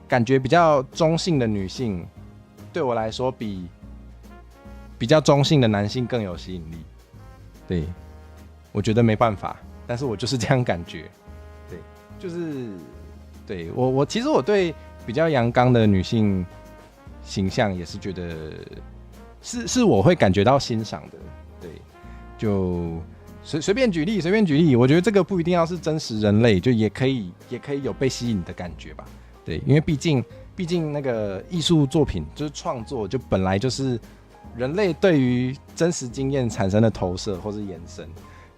感觉比较中性的女性，对我来说比较中性的男性更有吸引力。对，我觉得没办法，但是我就是这样感觉。对，就是对我其实我对比较阳刚的女性形象也是觉得是我会感觉到欣赏的。对，就随便举例，我觉得这个不一定要是真实人类，就也可以有被吸引的感觉吧。对，因为毕竟那个艺术作品就是创作，就本来就是人类对于真实经验产生的投射或是延伸。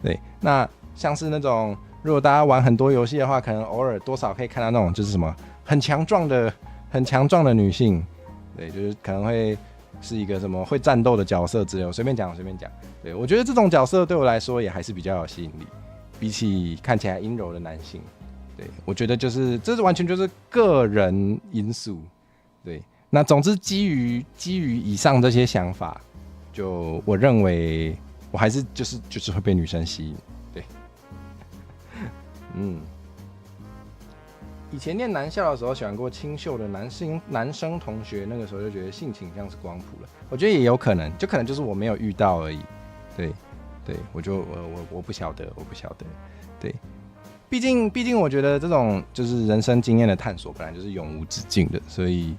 对，那像是那种如果大家玩很多游戏的话，可能偶尔多少可以看到那种就是什么很强壮的女性，对，就是可能会是一个什么会战斗的角色之类的，随便讲。对，我觉得这种角色对我来说也还是比较有吸引力，比起看起来阴柔的男性。对，我觉得这完全就是个人因素。对，那总之基于以上这些想法，就我认为我还是就是会被女生吸引。对，以前念男校的时候喜欢过清秀的男生同学，那个时候就觉得性倾向是光谱了。我觉得也有可能，就可能就是我没有遇到而已。对，我不晓得。对，毕竟我觉得这种就是人生经验的探索本来就是永无止境的，所以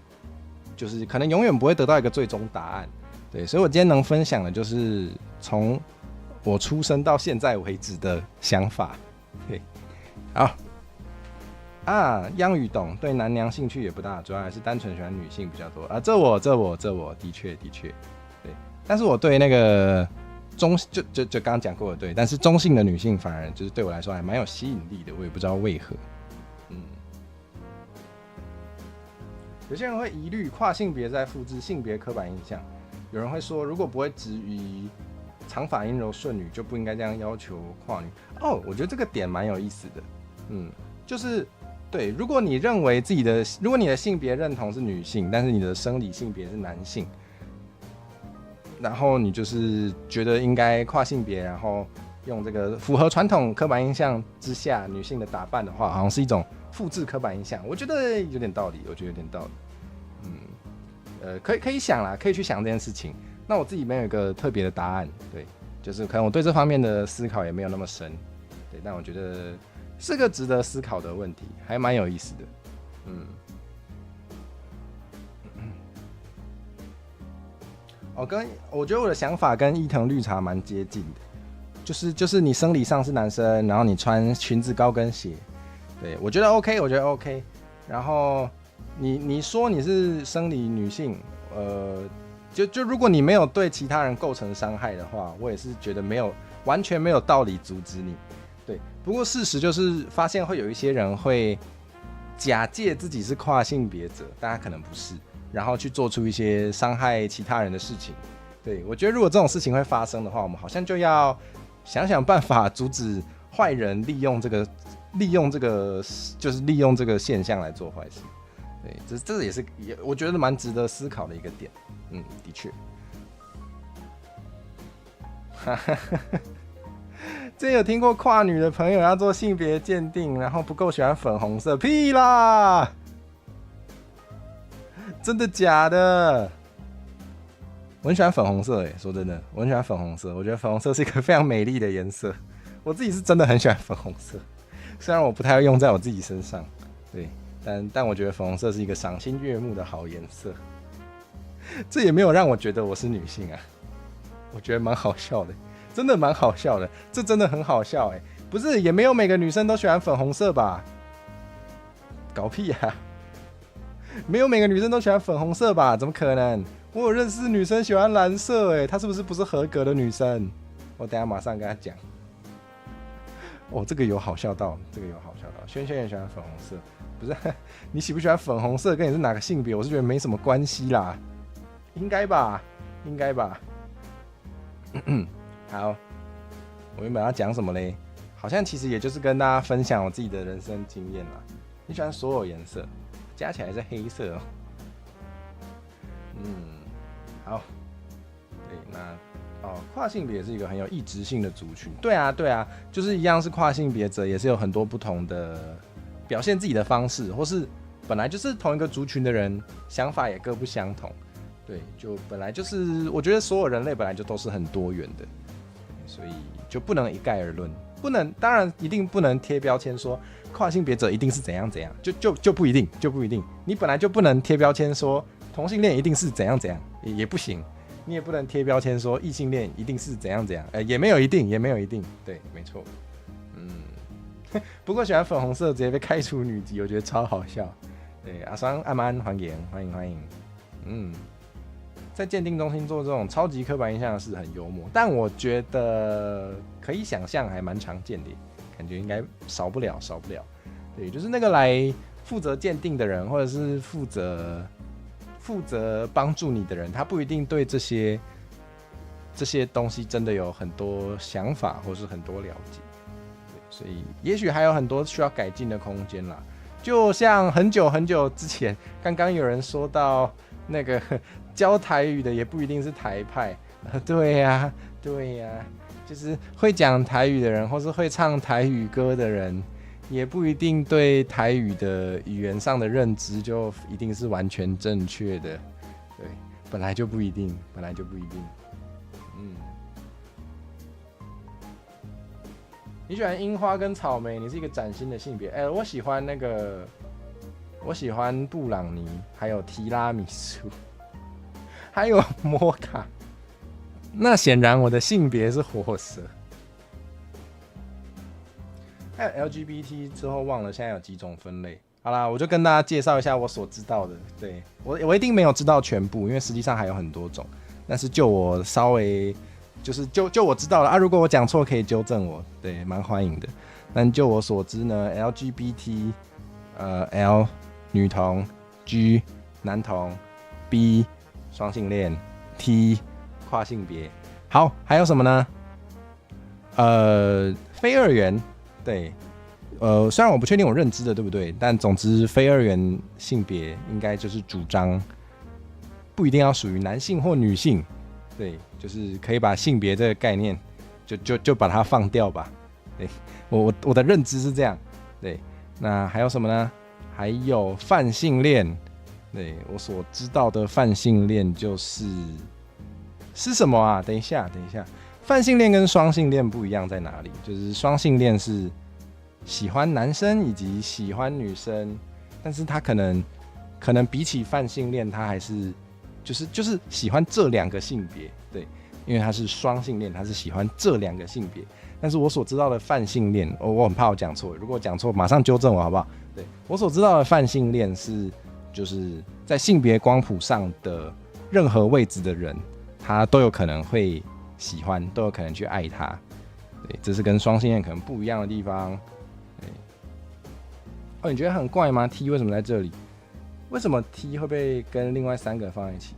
就是可能永远不会得到一个最终答案。对，所以我今天能分享的就是从我出生到现在为止的想法。对，好央宇懂，对男娘兴趣也不大，主要还是单纯喜欢女性比较多啊。这我的确对，但是我对那个就刚刚讲过的，对，但是中性的女性反而就是对我来说还蛮有吸引力的，我也不知道为何。有些人会疑虑跨性别在复制性别刻板印象，有人会说如果不会质疑长发阴柔顺女，就不应该这样要求跨女。我觉得这个点蛮有意思的。就是对，如果你认为如果你的性别认同是女性，但是你的生理性别是男性，然后你就是觉得应该跨性别，然后用这个符合传统刻板印象之下女性的打扮的话，好像是一种复制刻板印象，我觉得有点道理。可以想啦，可以去想这件事情。那我自己没有一个特别的答案，对，就是可能我对这方面的思考也没有那么深，对，但我觉得是个值得思考的问题，还蛮有意思的。我觉得我的想法跟伊藤绿茶蛮接近的，就是你生理上是男生，然后你穿裙子高跟鞋，对，我觉得 OK，然后你说你是生理女性，就如果你没有对其他人构成伤害的话，我也是觉得完全没有道理阻止你。对，不过事实就是发现会有一些人会假借自己是跨性别者，但他可能不是，然后去做出一些伤害其他人的事情。对，我觉得如果这种事情会发生的话，我们好像就要想办法阻止坏人利用这个现象来做坏事。对，这也是我觉得蛮值得思考的一个点。的确。之前有听过跨女的朋友要做性别鉴定，然后不够喜欢粉红色，屁啦！真的假的？我很喜欢粉红色说真的，我很喜欢粉红色，我觉得粉红色是一个非常美丽的颜色。我自己是真的很喜欢粉红色，虽然我不太会用在我自己身上，对，但我觉得粉红色是一个赏心悦目的好颜色。这也没有让我觉得我是女性啊，我觉得蛮好笑的，真的蛮好笑的，这真的很好笑不是，也没有每个女生都喜欢粉红色吧？搞屁啊！没有每个女生都喜欢粉红色吧？怎么可能？我有认识女生喜欢蓝色，她是不是合格的女生？我等一下马上跟她讲。哦，这个有好笑到，轩轩也喜欢粉红色，不是？你喜不喜欢粉红色跟你是哪个性别，我是觉得没什么关系啦，应该吧？好，我原本要讲什么嘞？好像其实也就是跟大家分享我自己的人生经验啦。你喜欢所有颜色，加起来是黑色哦。好，对，那跨性别也是一个很有异质性的族群。对啊，就是一样是跨性别者，也是有很多不同的表现自己的方式，或是本来就是同一个族群的人，想法也各不相同。对，就本来就是，我觉得所有人类本来就都是很多元的，所以就不能一概而论，当然一定不能贴标签说跨性别者一定是怎样，就不一定，你本来就不能贴标签说同性恋一定是怎样，也不行，你也不能贴标签说异性恋一定是怎样，也没有一定，对，没错，不过喜欢粉红色直接被开除女籍，我觉得超好笑。对，阿双安安欢迎，在鉴定中心做这种超级刻板印象的事很幽默，但我觉得可以想象还蛮常见的，感觉应该少不了。对，就是那个来负责鉴定的人，或者是负责帮助你的人，他不一定对这些东西真的有很多想法，或是很多了解。所以也许还有很多需要改进的空间啦。就像很久之前，刚刚有人说到那个教台语的也不一定是台派，对呀，就是会讲台语的人，或是会唱台语歌的人，也不一定对台语的语言上的认知就一定是完全正确的，对，本来就不一定。你喜欢樱花跟草莓，你是一个崭新的性别。我喜欢布朗尼，还有提拉米苏，还有摩卡。那显然我的性别是火蛇。还有 LGBT 之后忘了现在有几种分类。好啦，我就跟大家介绍一下我所知道的。对，我一定没有知道全部，因为实际上还有很多种。但是就我稍微。就我知道了啊，如果我讲错可以纠正我，对，蛮欢迎的。但就我所知呢 ，LGBT， L 女同 ，G 男同 ，B 双性恋 ，T 跨性别。好，还有什么呢？非二元，对，虽然我不确定我认知的对不对，但总之非二元性别应该就是主张不一定要属于男性或女性。对，就是可以把性别这个概念就把它放掉吧。对，我的认知是这样。对，那还有什么呢？还有泛性恋。对，我所知道的泛性恋是什么啊？等一下，泛性恋跟双性恋不一样在哪里？就是双性恋是喜欢男生以及喜欢女生，但是他可能比起泛性恋，他还是。就是喜欢这两个性别，对，因为他是双性恋，他是喜欢这两个性别。但是我所知道的泛性恋，我很怕我讲错，如果讲错马上纠正我好不好？对，我所知道的泛性恋就是在性别光谱上的任何位置的人，他都有可能会喜欢，都有可能去爱他。对，这是跟双性恋可能不一样的地方。对，你觉得很怪吗 ？T 为什么在这里？为什么 T 会被跟另外3个放在一起？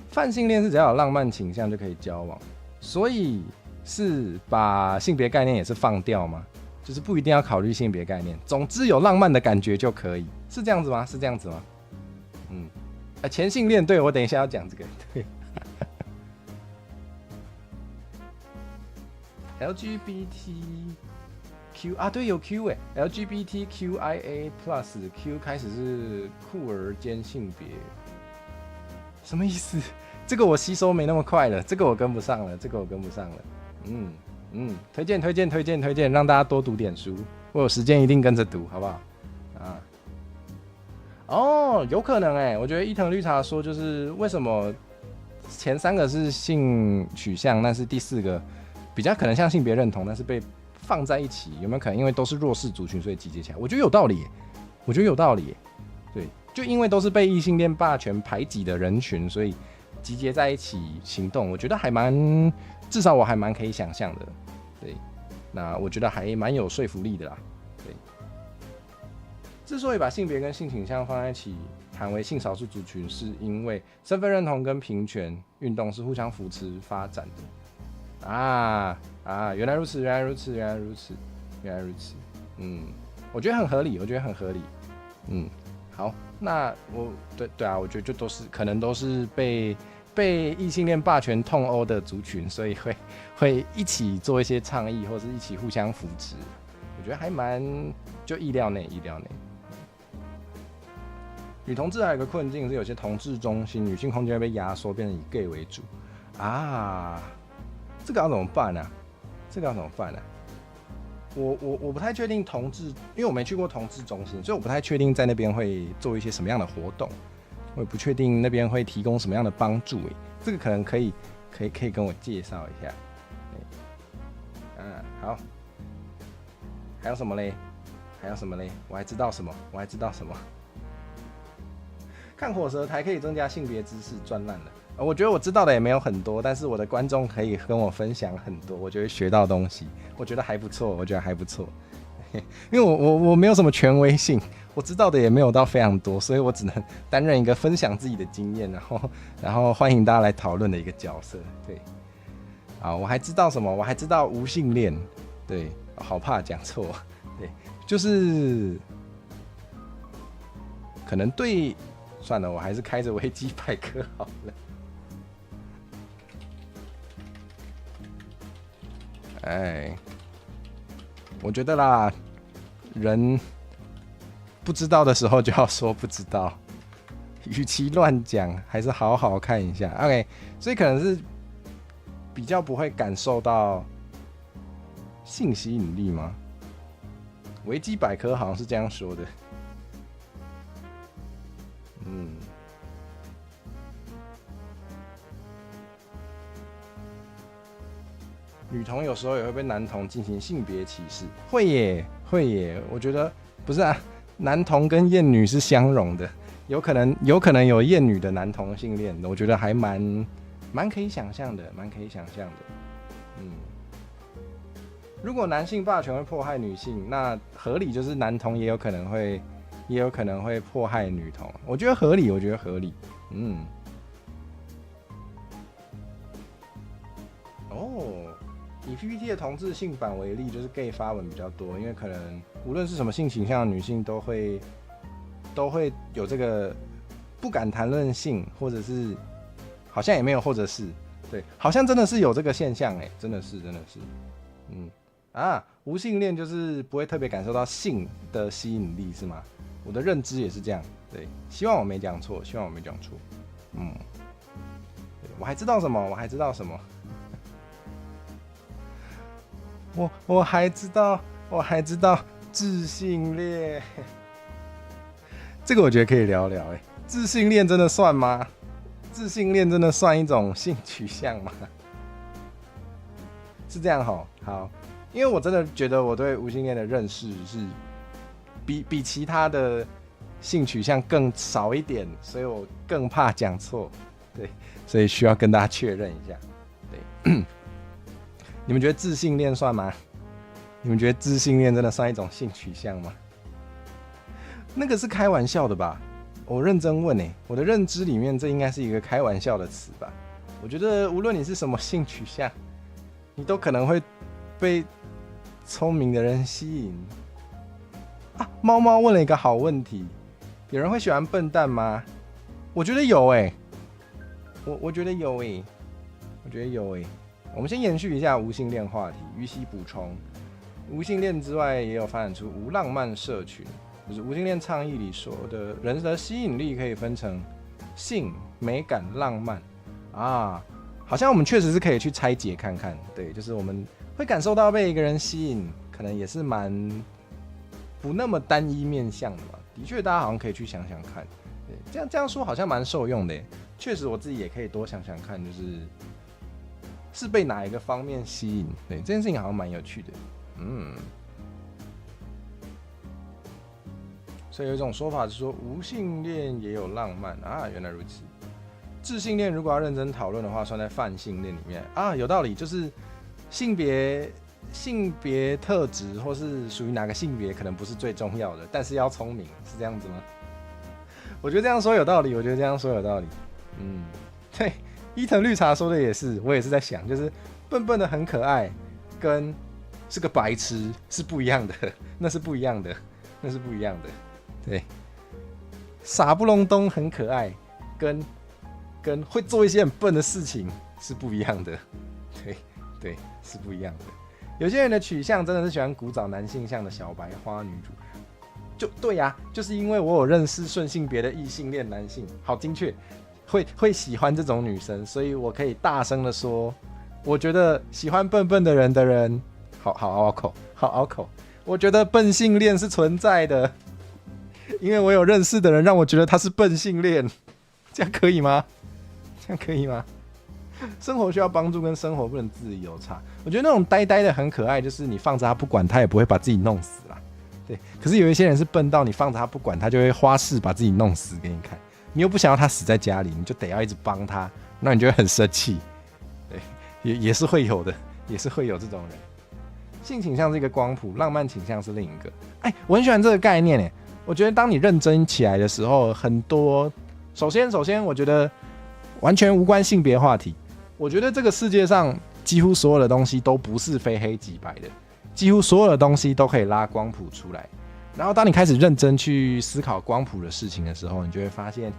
泛性恋是只要有浪漫倾向就可以交往，所以是把性别概念也是放掉吗？就是不一定要考虑性别概念，总之有浪漫的感觉就可以，是这样子吗？前性恋，对，我等一下要讲这个，对。LGBTQ 啊，对，有 Q 哎 ，LGBTQIA+ Q 开始是酷儿兼性别，什么意思？这个我吸收没那么快了，这个我跟不上了。推荐，让大家多读点书，我有时间一定跟着读，好不好？有可能哎，我觉得伊藤绿茶说就是为什么前3个是性取向，但是第4个比较可能像性别认同，但是被放在一起，有没有可能因为都是弱势族群，所以集结起来？我觉得有道理耶，就因为都是被异性恋霸权排挤的人群，所以集结在一起行动，我觉得至少我还蛮可以想象的。对，那我觉得还蛮有说服力的啦。对，之所以把性别跟性倾向放在一起谈为性少数族群，是因为身份认同跟平权运动是互相扶持发展的。原来如此，原来如此，原来如此，原来如此。我觉得很合理，我觉得很合理。好，那对啊，我觉得就可能都是被异性恋霸权痛殴的族群，所以会一起做一些倡议，或是一起互相扶持。我觉得还蛮就意料内。女同志还有个困境是，有些同志中心女性空间会被压缩，变成以 gay 为主这个要怎么办啊？我不太确定同志，因为我没去过同志中心，所以我不太确定在那边会做一些什么样的活动，我也不确定那边会提供什么样的帮助。这个可能可以跟我介绍一下。好，还有什么嘞？我还知道什么？看火舌台可以增加性别知识专栏了。我觉得我知道的也没有很多，但是我的观众可以跟我分享很多，我就会学到东西，我觉得还不错。因为我没有什么权威性，我知道的也没有到非常多，所以我只能担任一个分享自己的经验，然后欢迎大家来讨论的一个角色。对，我还知道什么？我还知道无性恋。对，好怕讲错。对，就是可能对，算了，我还是开着维基百科好了。我觉得啦，人不知道的时候就要说不知道，与其乱讲，还是好好看一下。OK， 所以可能是比较不会感受到性吸引力吗？维基百科好像是这样说的。女同有时候也会被男同进行性别歧视，会耶。我觉得不是啊，男同跟厌女是相容的，有可能有厌女的男同性恋，我觉得还蛮可以想象的，如果男性霸权会迫害女性，那合理就是男同也有可能会迫害女同，我觉得合理。以 PPT 的同志性版为例，就是 gay 发文比较多，因为可能无论是什么性倾向的女性都会有这个不敢谈论性，或者是好像也没有，或者是对，好像真的是有这个现象，真的是，无性恋就是不会特别感受到性的吸引力是吗？我的认知也是这样，对，希望我没讲错，我还知道什么？我还知道自性恋，这个我觉得可以聊聊。自性恋真的算吗？自性恋真的算一种性取向吗？是这样齁，好，因为我真的觉得我对无性恋的认识是比其他的性取向更少一点，所以我更怕讲错，对，所以需要跟大家确认一下，对。你们觉得自性恋算吗？你们觉得自性恋真的算一种性取向吗？那个是开玩笑的吧？我认真问我的认知里面这应该是一个开玩笑的词吧？我觉得无论你是什么性取向，你都可能会被聪明的人吸引。猫猫问了一个好问题，有人会喜欢笨蛋吗？我觉得有我觉得有我们先延续一下无性恋话题，予以补充。无性恋之外，也有发展出无浪漫社群，就是无性恋倡议里说的人的吸引力可以分成性、美感、浪漫好像我们确实是可以去拆解看看。对，就是我们会感受到被一个人吸引，可能也是蛮不那么单一面向的嘛。的确，大家好像可以去想想看。对，这样说好像蛮受用的。确实，我自己也可以多想想看，是被哪一个方面吸引？对，这件事情好像蛮有趣的。所以有一种说法是说，无性恋也有浪漫啊，原来如此。智性恋如果要认真讨论的话，算在泛性恋里面啊，有道理，就是性别特质或是属于哪个性别可能不是最重要的，但是要聪明，是这样子吗？我觉得这样说有道理，对，伊藤绿茶说的也是，我也是在想，就是笨笨的很可爱，跟是个白痴是不一样的，那是不一样的，对，傻不隆咚很可爱，跟会做一些很笨的事情是不一样的，对，是不一样的。有些人的取向真的是喜欢古早男性向的小白花女主，就对呀，就是因为我有认识顺性别的异性恋男性，好精确，会喜欢这种女生，所以我可以大声的说，我觉得喜欢笨笨的人，好拗口，我觉得笨性恋是存在的，因为我有认识的人让我觉得他是笨性恋，这样可以吗？生活需要帮助跟生活不能自己有差。我觉得那种呆呆的很可爱，就是你放着他不管，他也不会把自己弄死啦。对，可是有一些人是笨到你放着他不管，他就会花式把自己弄死给你看。你又不想要他死在家里，你就得要一直帮他，那你就会很生气。对，也是会有的，也是会有这种人。性倾向是一个光谱，浪漫倾向是另一个。哎，我很喜欢这个概念诶。我觉得当你认真起来的时候，很多首先，我觉得完全无关性别话题。我觉得这个世界上几乎所有的东西都不是非黑即白的，几乎所有的东西都可以拉光谱出来。然后当你开始认真去思考光谱的事情的时候，你就会发现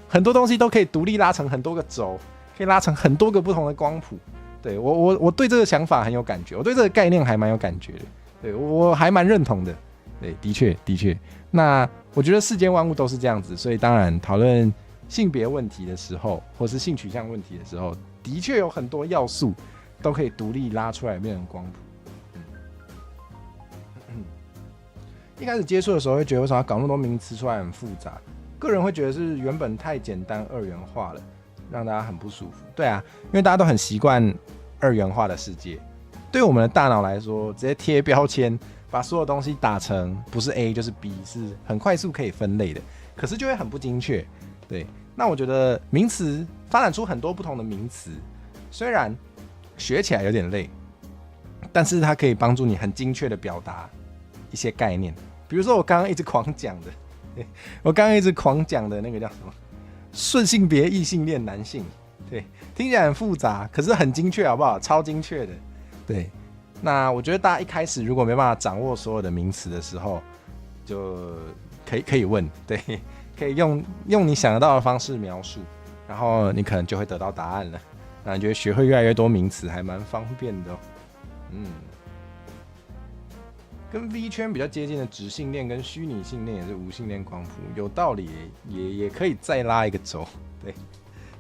很多东西都可以独立拉成很多个轴，可以拉成很多个不同的光谱。对，我对这个想法很有感觉，我对这个概念还蛮有感觉的，对，我还蛮认同的。对，的确。那我觉得世间万物都是这样子，所以当然讨论性别问题的时候，或是性取向问题的时候，的确有很多要素都可以独立拉出来变成光谱。一开始接触的时候会觉得为什么要搞那么多名词出来很复杂，个人会觉得是原本太简单二元化了，让大家很不舒服。对啊，因为大家都很习惯二元化的世界，对我们的大脑来说，直接贴标签，把所有东西打成不是 A 就是 B， 是很快速可以分类的，可是就会很不精确。对，那我觉得名词发展出很多不同的名词，虽然学起来有点累，但是它可以帮助你很精确的表达一些概念。比如说我刚刚一直狂讲的那个叫什么顺性别异性恋男性，对，听起来很复杂，可是很精确，好不好？超精确的。对，那我觉得大家一开始如果没办法掌握所有的名词的时候，就可以问，对，可以用你想得到的方式描述，然后你可能就会得到答案了。那你觉得学会越来越多名词还蛮方便的哦。跟 V 圈比较接近的直性恋跟虚拟性恋也是无性恋光谱，有道理，也可以再拉一个轴。对，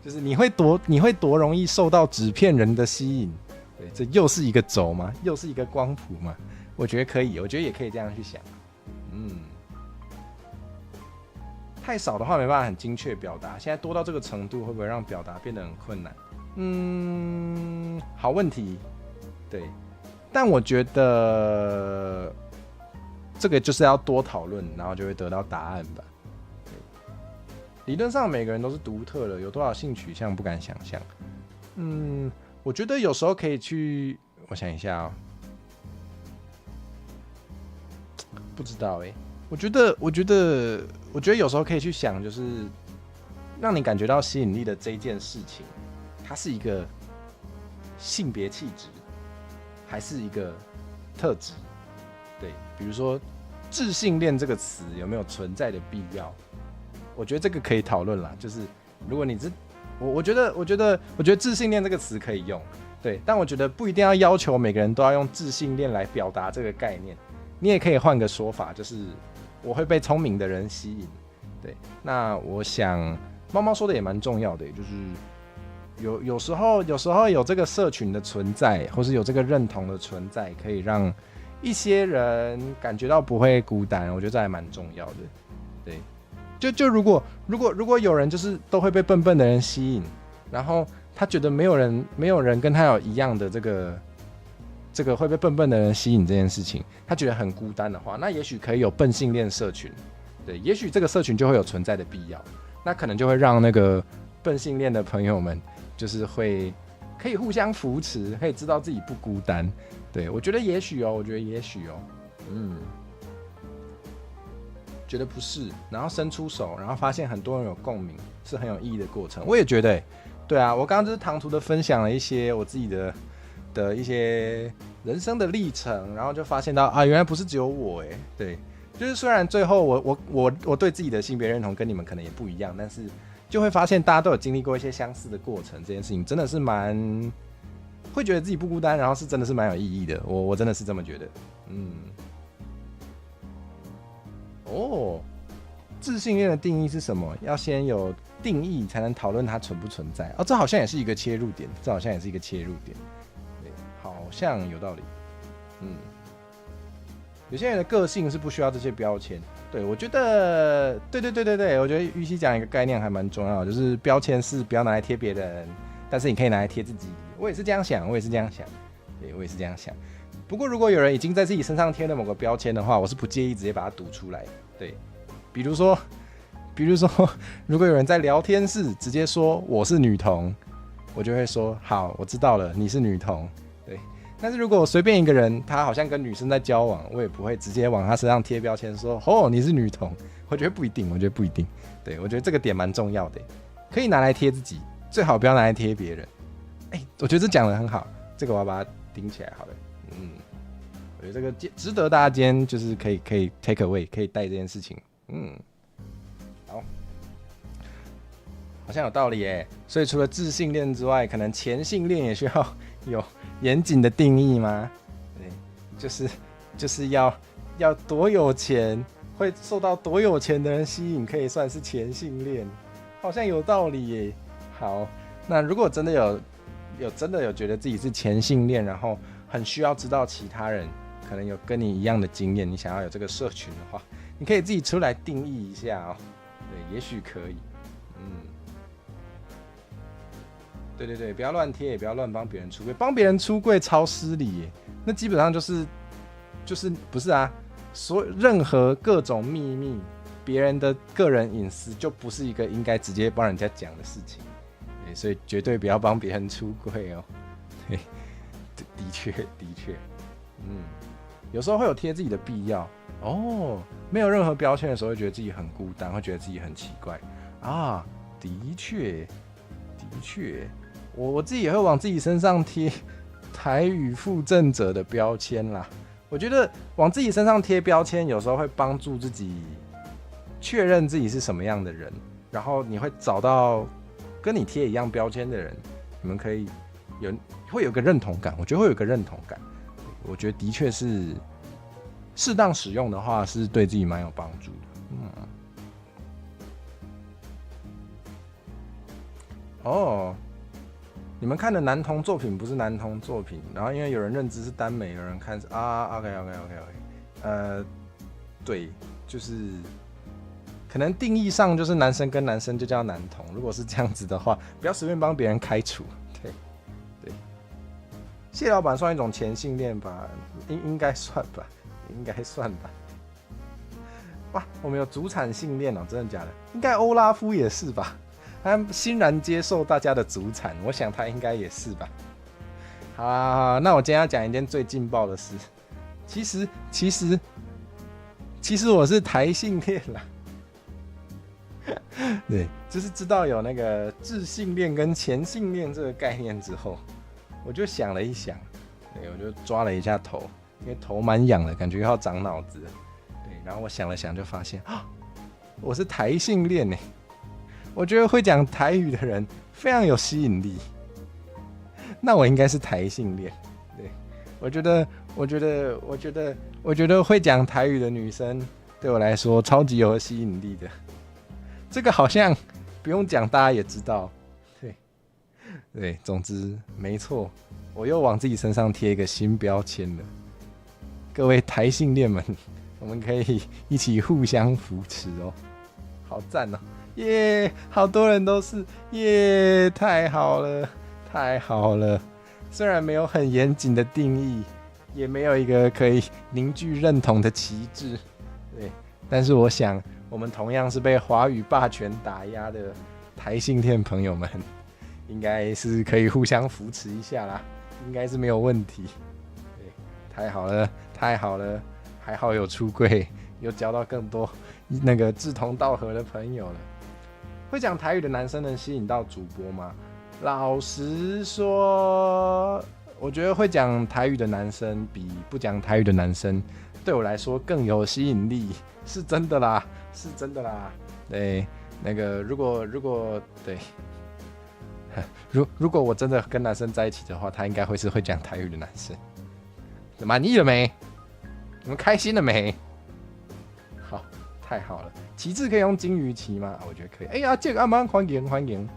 就是你会多容易受到纸片人的吸引。对，这又是一个轴吗？又是一个光谱吗？我觉得可以，我觉得也可以这样去想。太少的话没办法很精确表达，现在多到这个程度，会不会让表达变得很困难？好问题。对，但我觉得这个就是要多讨论，然后就会得到答案吧。理论上每个人都是独特的，有多少性取向不敢想象。我觉得有时候可以去，我想一下哦，不知道欸。我觉得有时候可以去想，就是让你感觉到吸引力的这件事情，它是一个性别气质，还是一个特质？对，比如说智性恋这个词有没有存在的必要？我觉得这个可以讨论啦。就是如果你是我觉得智性恋这个词可以用，对，但我觉得不一定要要求每个人都要用智性恋来表达这个概念。你也可以换个说法，就是我会被聪明的人吸引。对，那我想猫猫说的也蛮重要的，就是有时候有这个社群的存在，或是有这个认同的存在，可以让一些人感觉到不会孤单，我觉得这还蛮重要的。对，就如果有人就是都会被笨笨的人吸引，然后他觉得没有人跟他有一样的这个会被笨笨的人吸引这件事情，他觉得很孤单的话，那也许可以有笨性恋社群。对，也许这个社群就会有存在的必要，那可能就会让那个笨性恋的朋友们，就是可以互相扶持，可以知道自己不孤单。对，我觉得也许哦，觉得不是，然后伸出手，然后发现很多人有共鸣，是很有意义的过程。我也觉得，对啊，我刚刚就是唐突的分享了一些我自己的一些人生的历程，然后就发现到啊，原来不是只有我对，就是虽然最后我对自己的性别认同跟你们可能也不一样，但是就会发现大家都有经历过一些相似的过程，这件事情真的是会觉得自己不孤单，然后是真的是蛮有意义的，我真的是这么觉得。自性恋的定义是什么？要先有定义才能讨论它存不存在。这好像也是一个切入点，对，好像有道理。有些人的个性是不需要这些标签。对，我觉得，对，我觉得玉溪讲一个概念还蛮重要的，就是标签是不要拿来贴别人，但是你可以拿来贴自己。我也是这样想。不过如果有人已经在自己身上贴了某个标签的话，我是不介意直接把它读出来。对，比如说，如果有人在聊天室直接说我是女同，我就会说好，我知道了，你是女同。对，但是如果我随便一个人，他好像跟女生在交往，我也不会直接往他身上贴标签说你是女同。我觉得不一定。对，我觉得这个点蛮重要的，可以拿来贴自己，最好不要拿来贴别人。我觉得这讲得很好，这个我要把它顶起来好了。我觉得这个值得大家今天就是可以 take away， 可以带这件事情。好像有道理耶。所以除了自性恋之外，可能前性恋也需要有严谨的定义吗？对，就是要多有钱，会受到多有钱的人吸引，可以算是前性恋，好像有道理耶。好，那如果真的有觉得自己是前性恋，然后很需要知道其他人可能有跟你一样的经验，你想要有这个社群的话，你可以自己出来定义一下哦。对，也许可以。对，不要乱贴，也不要乱帮别人出柜，帮别人出柜超失礼耶。那基本上就是不是啊？任何各种秘密，别人的个人隐私，就不是一个应该直接帮人家讲的事情。所以绝对不要帮别人出柜哦。对，的确，有时候会有贴自己的必要没有任何标签的时候，会觉得自己很孤单，会觉得自己很奇怪啊。的确，我自己也会往自己身上贴台语附赠者的标签啦。我觉得往自己身上贴标签，有时候会帮助自己确认自己是什么样的人，然后你会找到跟你贴一样标签的人，你们可以会有个认同感。我觉得会有个认同感，我觉得的确是适当使用的话，是对自己蛮有帮助的。你们看的男同作品不是男同作品，然后因为有人认知是耽美，有人看是OK，对，就是可能定义上就是男生跟男生就叫男同，如果是这样子的话，不要随便帮别人开除。对，谢老板算一种前性恋吧，应该算吧。哇，我们有主产性恋真的假的？应该欧拉夫也是吧？他欣然接受大家的主产，我想他应该也是吧。好，那我今天要讲一件最劲爆的事。其实我是台性恋啦。对，就是知道有那个自性恋跟前性恋这个概念之后，我就想了一想，对，我就抓了一下头，因为头蛮痒的，感觉要长脑子了。对，然后我想了想，就发现我是台性恋耶。我觉得会讲台语的人非常有吸引力，那我应该是台性恋。对，我觉得会讲台语的女生对我来说超级有吸引力的。这个好像不用讲，大家也知道。对，总之没错，我又往自己身上贴一个新标签了。各位台性恋们，我们可以一起互相扶持哦，好赞哦！耶，好多人都是耶，太好了！虽然没有很严谨的定义，也没有一个可以凝聚认同的旗帜，对，但是我想我们同样是被华语霸权打压的台性恋朋友们，应该是可以互相扶持一下啦，应该是没有问题。对，太好了，太好了，还好有出柜，有交到更多那个志同道合的朋友了。会讲台语的男生能吸引到主播吗？老实说，我觉得会讲台语的男生比不讲台语的男生对我来说更有吸引力，是真的啦，是真的啦。对，那个如果对，如果我真的跟男生在一起的话，他应该会是会讲台语的男生。满意了没？你们开心了没？好，太好了。旗帜可以用金鱼旗吗？我觉得可以。哎呀，这个阿妈欢迎欢迎。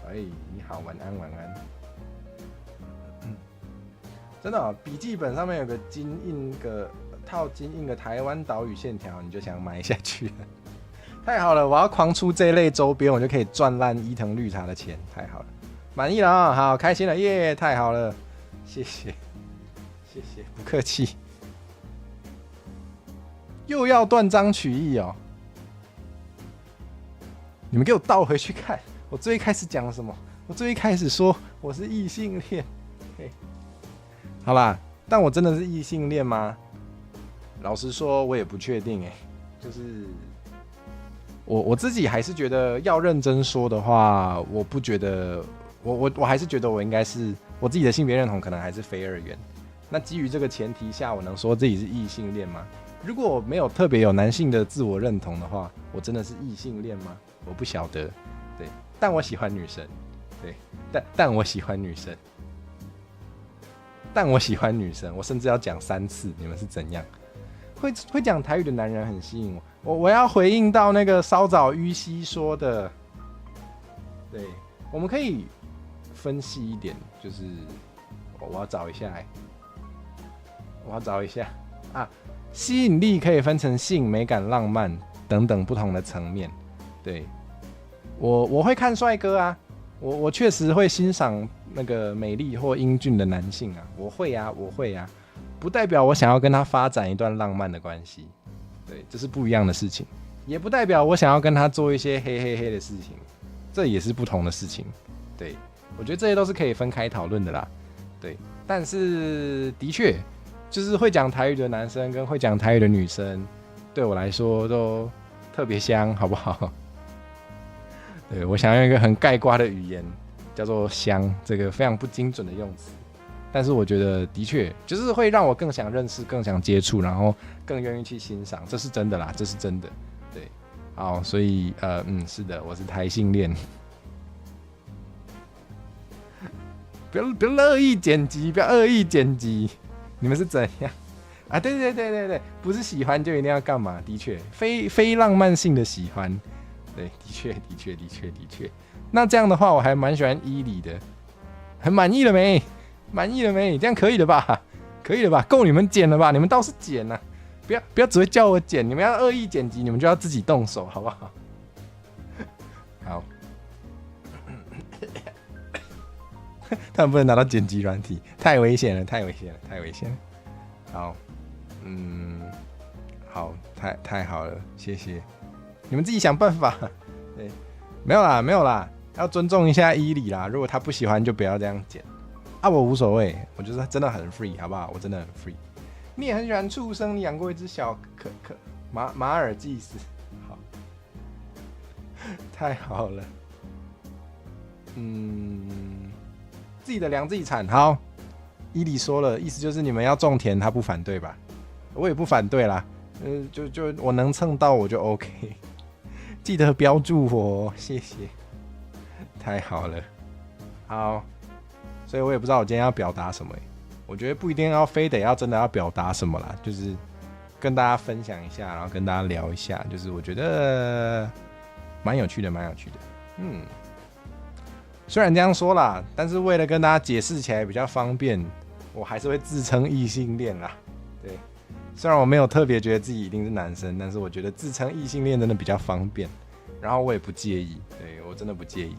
哎，你好，晚安晚安。真的、哦，笔记本上面有个套金印的台湾岛屿线条，你就想买下去了。太好了，我要狂出这类周边，我就可以赚烂伊藤绿茶的钱。太好了，满意了啊、哦，好开心了耶！太好了，谢谢，谢谢，不客气。又要断章取义哦！你们给我倒回去看，我最一开始讲了什么？我最一开始说我是异性恋。好啦，但我真的是异性恋吗？老实说，我也不确定哎。就是我自己还是觉得，要认真说的话，我不觉得，我还是觉得我应该是我自己的性别认同可能还是非二元。那基于这个前提下，我能说自己是异性恋吗？如果我没有特别有男性的自我认同的话，我真的是异性恋吗？我不晓得。对，但我喜欢女生。对，但我喜欢女生。但我喜欢女生，我甚至要讲3次。你们是怎样？会讲台语的男人很吸引我。我要回应到那个稍早玉溪说的，对，我们可以分析一点，就是我要找一下，啊，吸引力可以分成性、美感、浪漫等等不同的层面。对，我会看帅哥啊。我确实会欣赏那个美丽或英俊的男性啊，我会啊，不代表我想要跟他发展一段浪漫的关系，对，这是不一样的事情，也不代表我想要跟他做一些黑的事情，这也是不同的事情，对，我觉得这些都是可以分开讨论的啦，对，但是的确，就是会讲台语的男生跟会讲台语的女生，对我来说都特别香，好不好？对，我想用一个很概括的语言，叫做香，这个非常不精准的用词，但是我觉得的确就是会让我更想认识、更想接触，然后更愿意去欣赏，这是真的啦，这是真的。对，好，所以是的，我是台性恋。不要恶意剪辑，不要恶意剪辑，你们是怎样啊？对，不是喜欢就一定要干嘛？的确，非浪漫性的喜欢。对，的确。那这样的话，我还蛮喜欢伊里的。很满意了没？这样可以了吧？够你们剪了吧？你们倒是剪啊！不要只会叫我剪，你们要恶意剪辑，你们就要自己动手，好不好？好。他们不能拿到剪辑软体，太危险了。好，好，太好了，谢谢。你们自己想办法。对，没有啦，要尊重一下伊里啦。如果他不喜欢，就不要这样剪啊。我无所谓，我就是真的很 free， 好不好？我真的很 free。你也很喜欢畜生，你养过一只小马尔济斯，好，太好了。自己的粮自己产。好，伊里说了，意思就是你们要种田，他不反对吧？我也不反对啦。就我能蹭到我就 OK。记得标注我，谢谢，太好了。好，所以我也不知道我今天要表达什么。我觉得不一定要非得要真的要表达什么啦，就是跟大家分享一下，然后跟大家聊一下，就是我觉得蛮有趣的。虽然这样说啦，但是为了跟大家解释起来比较方便，我还是会自称异性恋啦。对。虽然我没有特别觉得自己一定是男生，但是我觉得自称异性恋真的比较方便，然后我也不介意，对，我真的不介意。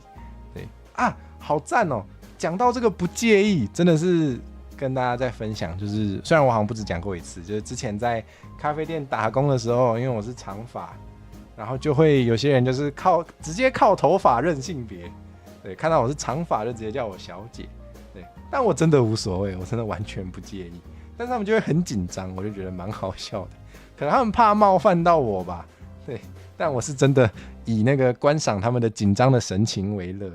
对啊，好赞哦！讲到这个不介意，真的是跟大家在分享，就是虽然我好像不止讲过一次，就是之前在咖啡店打工的时候，因为我是长发，然后就会有些人就是直接靠头发认性别，对，看到我是长发就直接叫我小姐，对，但我真的无所谓，我真的完全不介意，但是他们就会很紧张，我就觉得蛮好笑的，可能他们怕冒犯到我吧，对，但我是真的以那个观赏他们的紧张的神情为乐，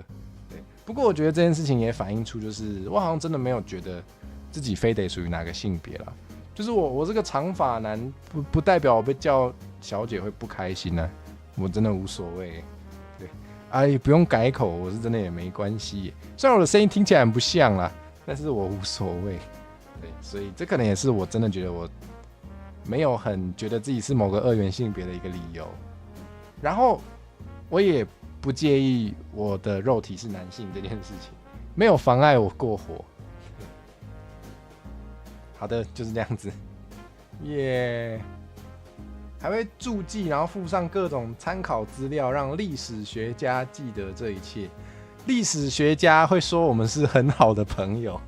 对，不过我觉得这件事情也反映出，就是我好像真的没有觉得自己非得属于哪个性别啦，就是我这个长发男不代表我被叫小姐会不开心啊，我真的无所谓，对，啊也不用改口，我是真的也没关系。虽然我的声音听起来很不像啦，但是我无所谓，对，所以这可能也是我真的觉得我没有很觉得自己是某个二元性别的一个理由。然后我也不介意我的肉体是男性这件事情，没有妨碍我过活。好的，就是这样子，耶、还会注记，然后附上各种参考资料，让历史学家记得这一切。历史学家会说我们是很好的朋友。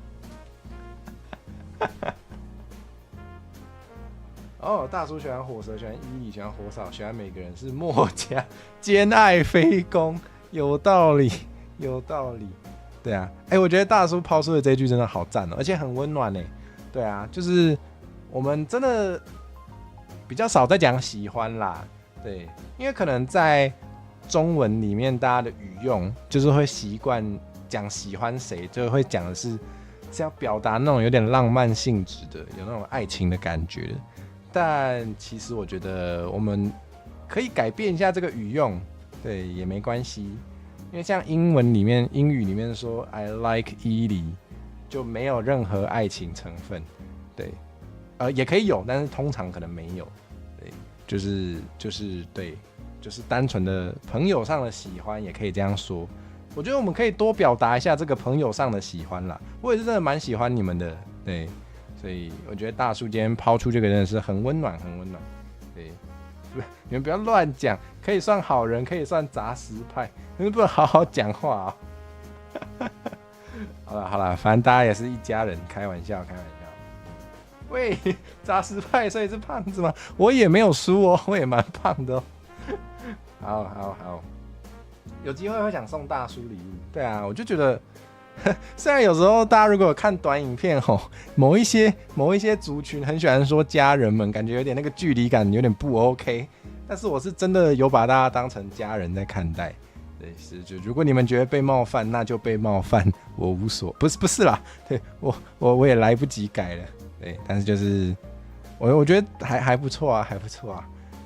哦，大叔喜欢火蛇，喜欢伊利，喜欢火扫，喜欢每个人是墨家，兼爱非攻，有道理，有道理。对啊，我觉得大叔抛出的这一句真的好赞哦，而且很温暖呢。对啊，就是我们真的比较少在讲喜欢啦，对，因为可能在中文里面，大家的语用就是会习惯讲喜欢谁，就会讲的是要表达那种有点浪漫性质的，有那种爱情的感觉的。但其实我觉得我们可以改变一下这个语用，对，也没关系，因为像英语里面说 I like Ely 就没有任何爱情成分，对，也可以有，但是通常可能没有，对，就是对，就是单纯的朋友上的喜欢，也可以这样说。我觉得我们可以多表达一下这个朋友上的喜欢啦，我也是真的蛮喜欢你们的，对，所以我觉得大叔今天抛出这个真的是很温暖，很温暖，对，你们不要乱讲，可以算好人，可以算杂食派，你们不能好好讲话啊。好了，反正大家也是一家人，开玩笑。喂，杂食派，所以是胖子吗？我也没有输哦，我也蛮胖的哦。好，有机会会想送大叔礼物。对啊，我就觉得，虽然有时候大家如果有看短影片吼，某一些族群很喜欢说家人们，感觉有点那个距离感有点不 OK， 但是我是真的有把大家当成家人在看待。对，就如果你们觉得被冒犯，那就被冒犯，我无所，不是啦，对，我也来不及改了，对，但是就是我觉得还不错啊，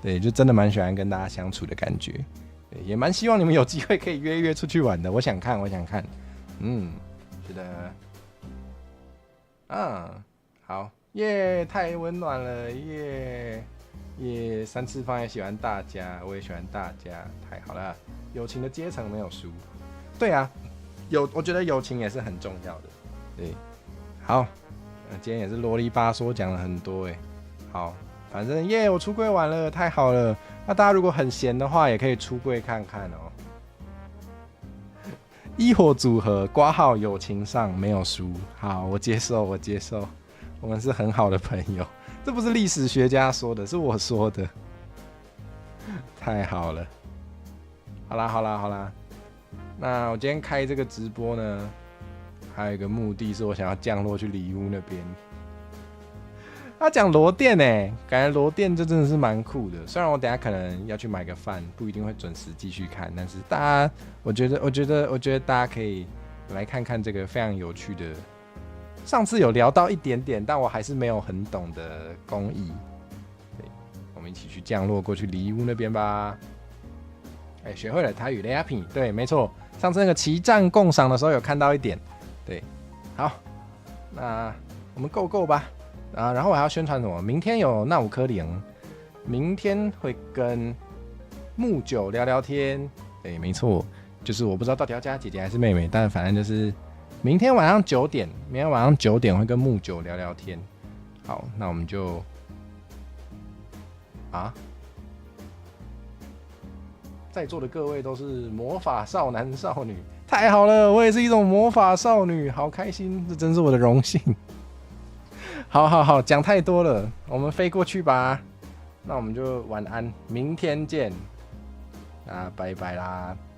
对，就真的蛮喜欢跟大家相处的感觉，对，也蛮希望你们有机会可以约出去玩的，我想看，是的，好，耶，太温暖了，耶，三次方也喜欢大家，我也喜欢大家，太好了。友情的阶层没有输，对啊，我觉得友情也是很重要的，对，好，今天也是啰里吧嗦讲了很多好，反正我出柜完了，太好了，那大家如果很闲的话，也可以出柜看看哦。一火组合括号友情上没有输，好，我接受，我们是很好的朋友，这不是历史学家说的，是我说的，太好了。好啦，那我今天开这个直播呢，还有一个目的是我想要降落去里屋那边。他讲罗店感觉罗店这真的是蛮酷的。虽然我等一下可能要去买个饭，不一定会准时继续看，但是大家，我觉得大家可以来看看这个非常有趣的。上次有聊到一点点，但我还是没有很懂的工艺。对，我们一起去降落过去里屋那边吧。学会了台语 Lapping， 对，没错，上次那个旗舰共赏的时候有看到一点，对，好，那我们go吧，然后我还要宣传什么？明天有那5颗零，明天会跟木九聊聊天，对，没错，就是我不知道到底要加姐姐还是妹妹，但反正就是明天晚上9点会跟木九聊聊天，好，那我们就在座的各位都是魔法少男少女，太好了！我也是一种魔法少女，好开心，这真是我的荣幸。好，讲太多了，我们飞过去吧。那我们就晚安，明天见，拜拜啦。